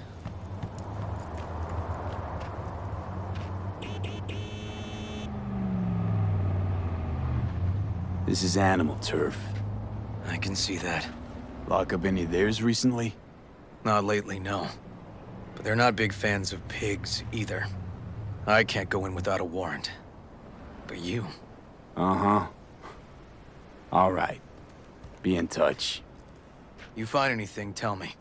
This is animal turf. I can see that. Lock up any of theirs recently? Not lately, no. But they're not big fans of pigs, either. I can't go in without a warrant. But you... Uh-huh. All right. Be in touch. You find anything, tell me.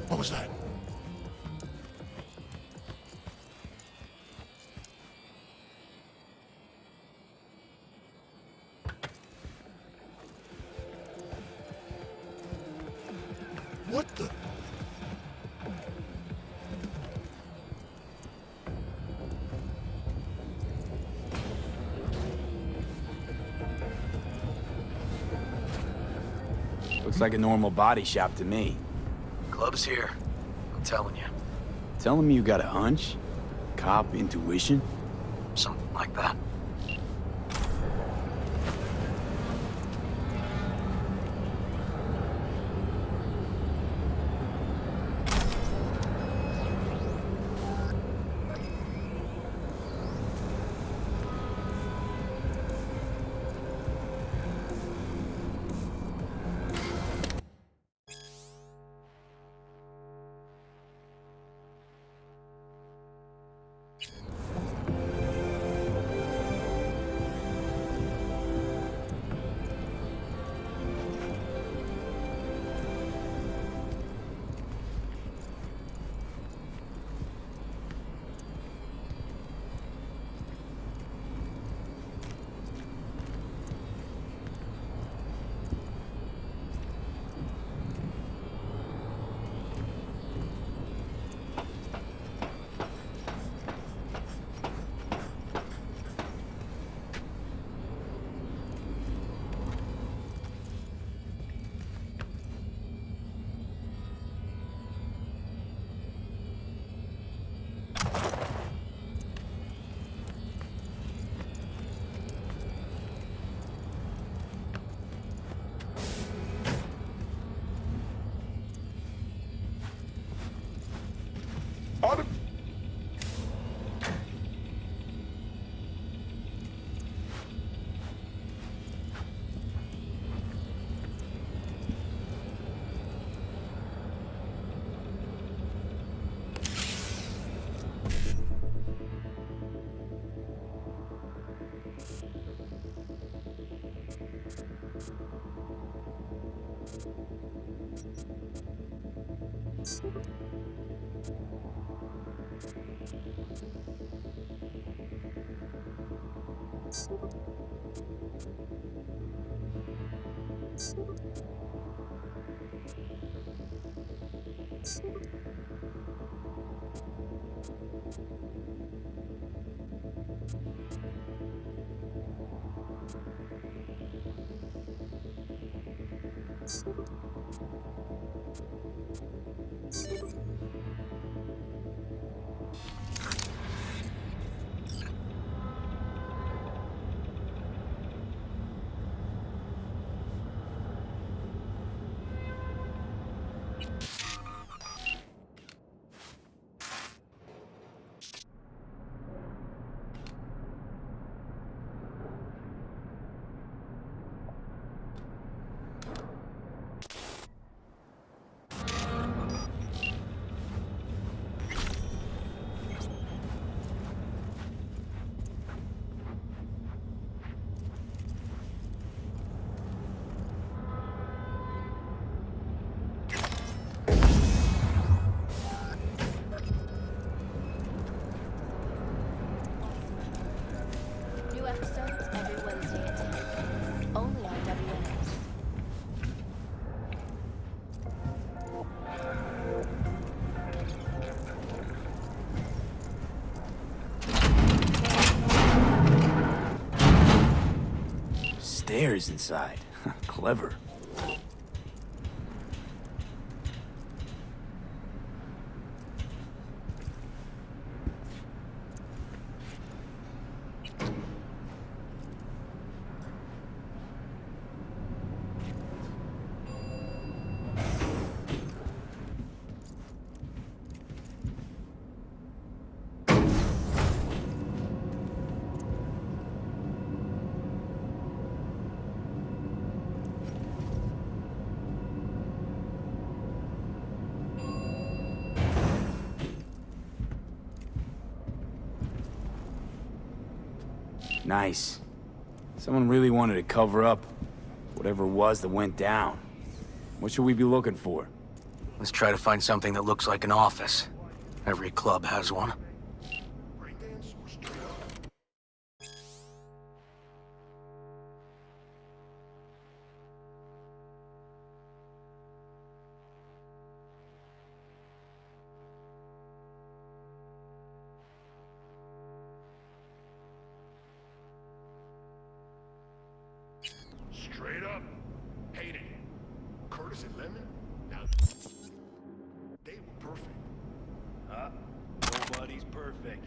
What was that? What the? Looks like a normal body shop to me. Club's here. I'm telling you. Telling me you got a hunch? Cop intuition? Something like that. New episodes every Wednesday at 10. Only on WNS. Stairs inside. Clever. Nice. Someone really wanted to cover up whatever it was that went down. What should we be looking for? Let's try to find something that looks like an office. Every club has one. Straight up. Hated it. Curtis and Lemon? Now, they were perfect. Nobody's perfect.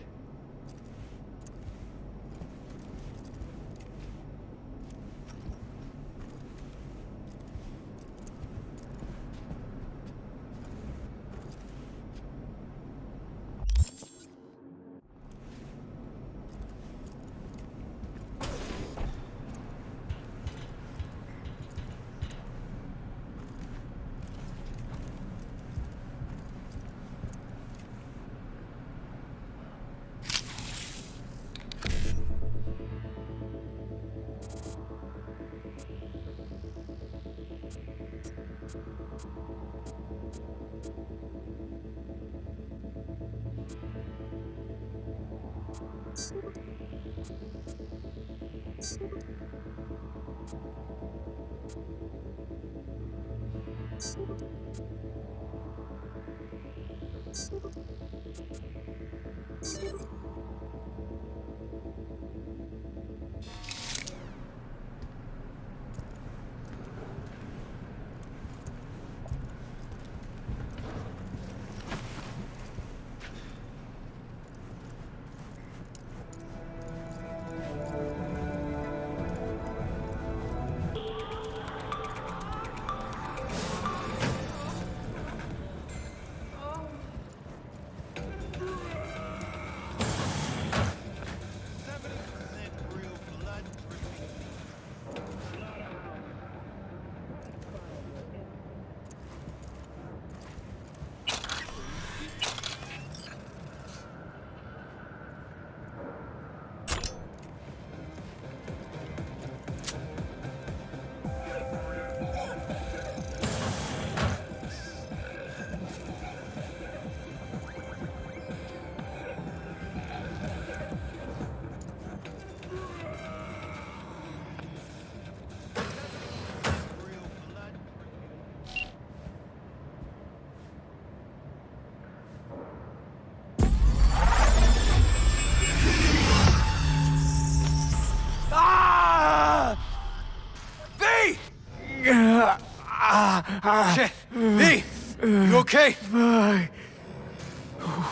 Shit! V! You okay?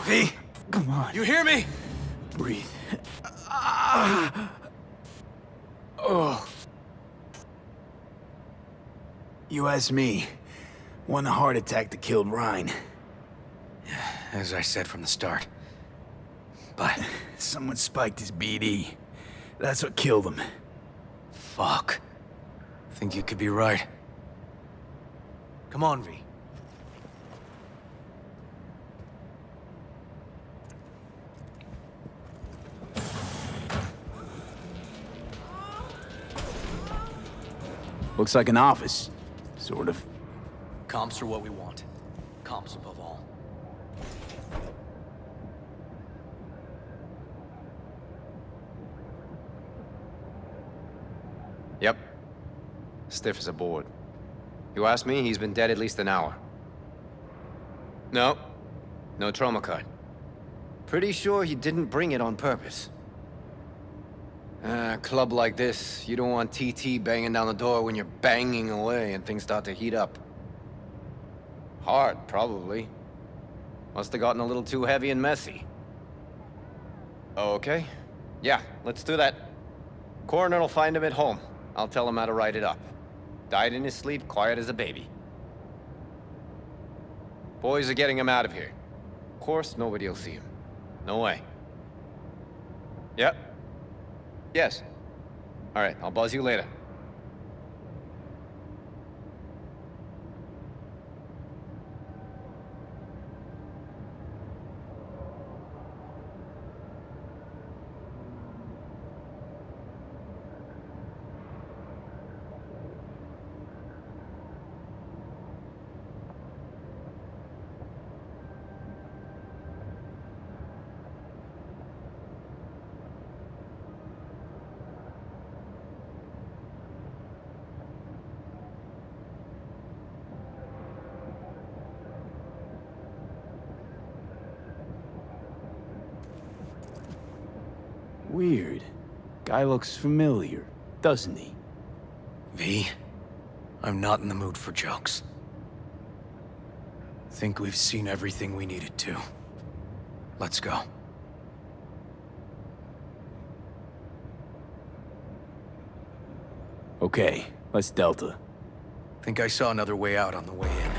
V! Come on. You hear me? Breathe. Oh. You asked me. Won the heart attack that killed Ryan. As I said from the start. But... someone spiked his BD. That's what killed him. Fuck. I think you could be right. Come on, V. Looks like an office. Sort of. Comps are what we want. Comps above all. Yep. Stiff as a board. You ask me, he's been dead at least an hour. No. No trauma card. Pretty sure he didn't bring it on purpose. A club like this, you don't want TT banging down the door when you're banging away and things start to heat up. Hard, probably. Must have gotten a little too heavy and messy. Okay. Yeah, let's do that. Coroner will find him at home. I'll tell him how to write it up. Died in his sleep, quiet as a baby. Boys are getting him out of here. Of course, nobody will see him. No way. Yep. Yes. All right, I'll buzz you later. Weird. Guy looks familiar, doesn't he? V, I'm not in the mood for jokes. Think we've seen everything we needed to. Let's go. Okay, let's Delta. Think I saw another way out on the way in.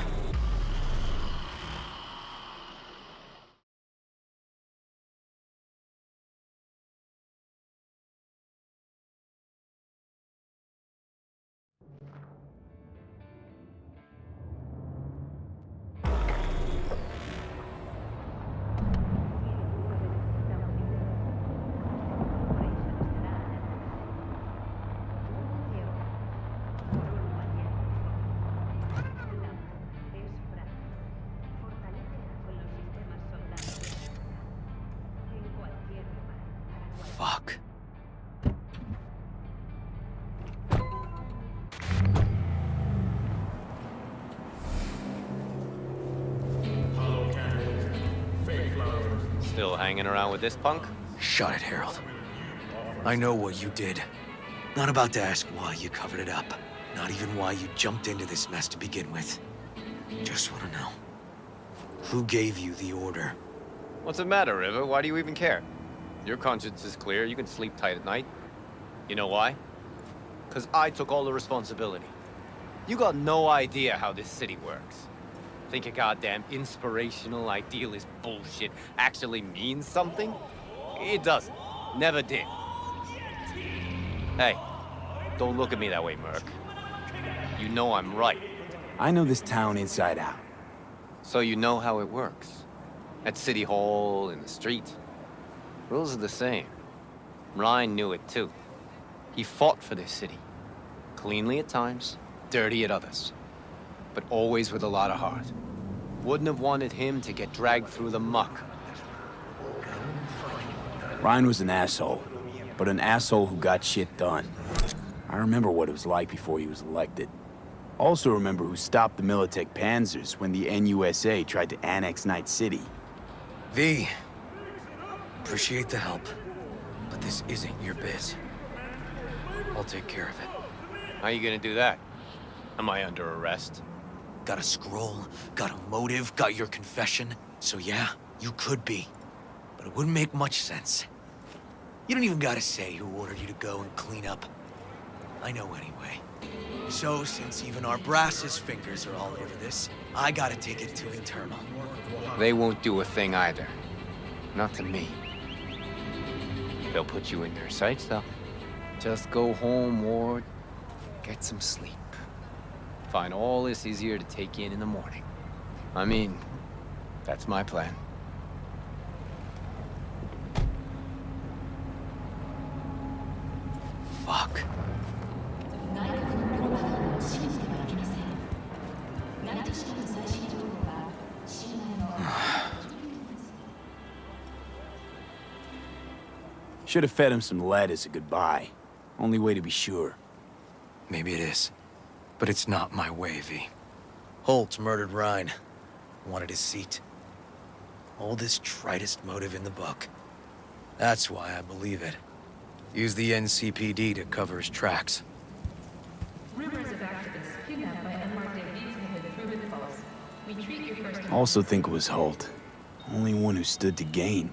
Fuck. Still hanging around with this punk? Shut it, Harold. I know what you did. Not about to ask why you covered it up. Not even why you jumped into this mess to begin with. Just want to know. Who gave you the order? What's the matter, River? Why do you even care? Your conscience is clear. You can sleep tight at night. You know why? Because I took all the responsibility. You got no idea how this city works. Think a goddamn inspirational, idealist bullshit actually means something? It doesn't. Never did. Hey, don't look at me that way, Merc. You know I'm right. I know this town inside out. So you know how it works. At City Hall, in the street. Rules are the same. Ryan knew it too. He fought for this city. Cleanly at times, dirty at others. But always with a lot of heart. Wouldn't have wanted him to get dragged through the muck. Ryan was an asshole, but an asshole who got shit done. I remember what it was like before he was elected. Also remember who stopped the Militech Panzers when the NUSA tried to annex Night City. V, appreciate the help, but this isn't your biz. I'll take care of it. How you gonna do that? Am I under arrest? Got a scroll, got a motive, got your confession. So yeah, you could be. But it wouldn't make much sense. You don't even gotta say who ordered you to go and clean up. I know anyway. So, since even our brass's fingers are all over this, I gotta take it to internal. They won't do a thing either. Not to me. They'll put you in their sights, though. Just go home, Ward. Get some sleep. Find all this easier to take in the morning. I mean, that's my plan. Fuck. Should have fed him some lead as a goodbye. Only way to be sure. Maybe it is. But it's not my way, V. Holt murdered Ryan. Wanted his seat. Oldest, tritest motive in the book. That's why I believe it. Use the NCPD to cover his tracks. Rumors of activists kidnapped by unmarked AVs have been proven false. We treat your first... Also think it was Holt. Only one who stood to gain.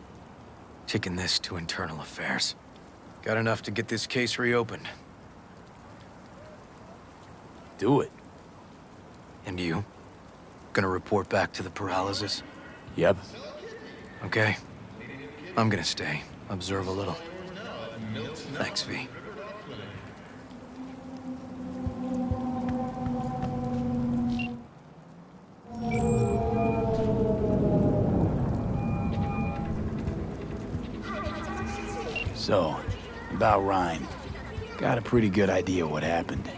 Kicking this to internal affairs. Got enough to get this case reopened. Do it. And you? Gonna report back to the paralysis? Yep. Okay. I'm gonna stay. Observe a little. Thanks, V. So, about Ryan. Got a pretty good idea what happened.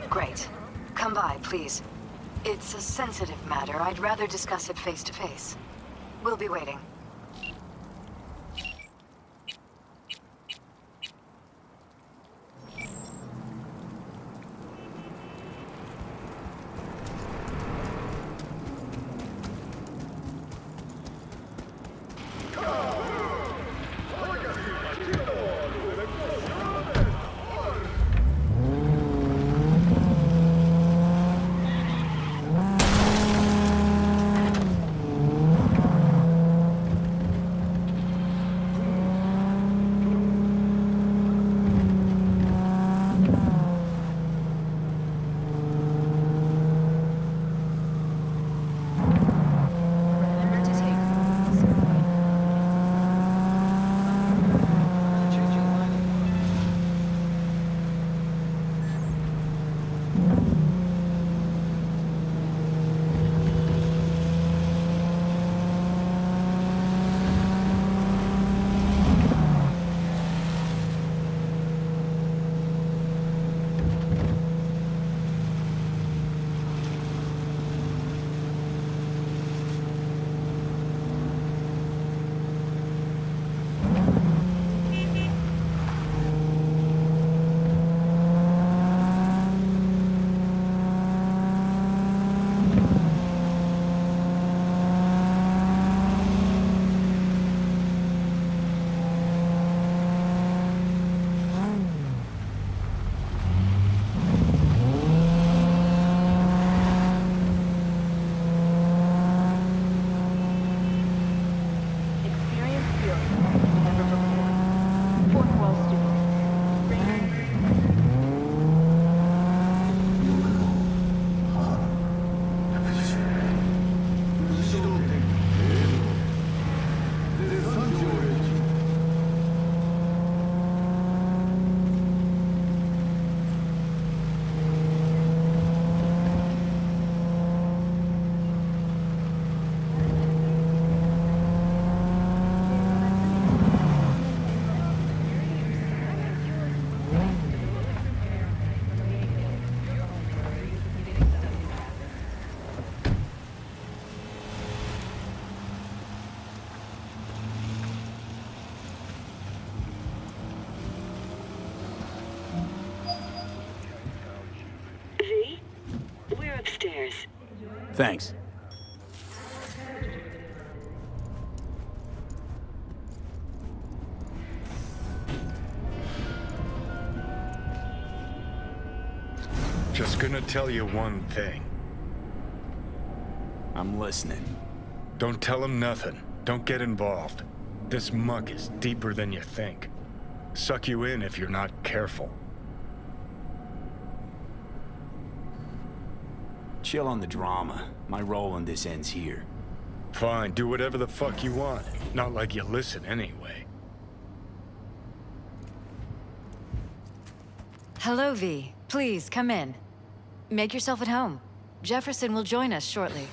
Great. Come by, please. It's a sensitive matter. I'd rather discuss it face to face. We'll be waiting. Thanks. Just gonna tell you one thing. I'm listening. Don't tell him nothing. Don't get involved. This muck is deeper than you think. Suck you in if you're not careful. Chill on the drama. My role in this ends here. Fine, do whatever the fuck you want. Not like you listen anyway. Hello, V. Please, come in. Make yourself at home. Jefferson will join us shortly.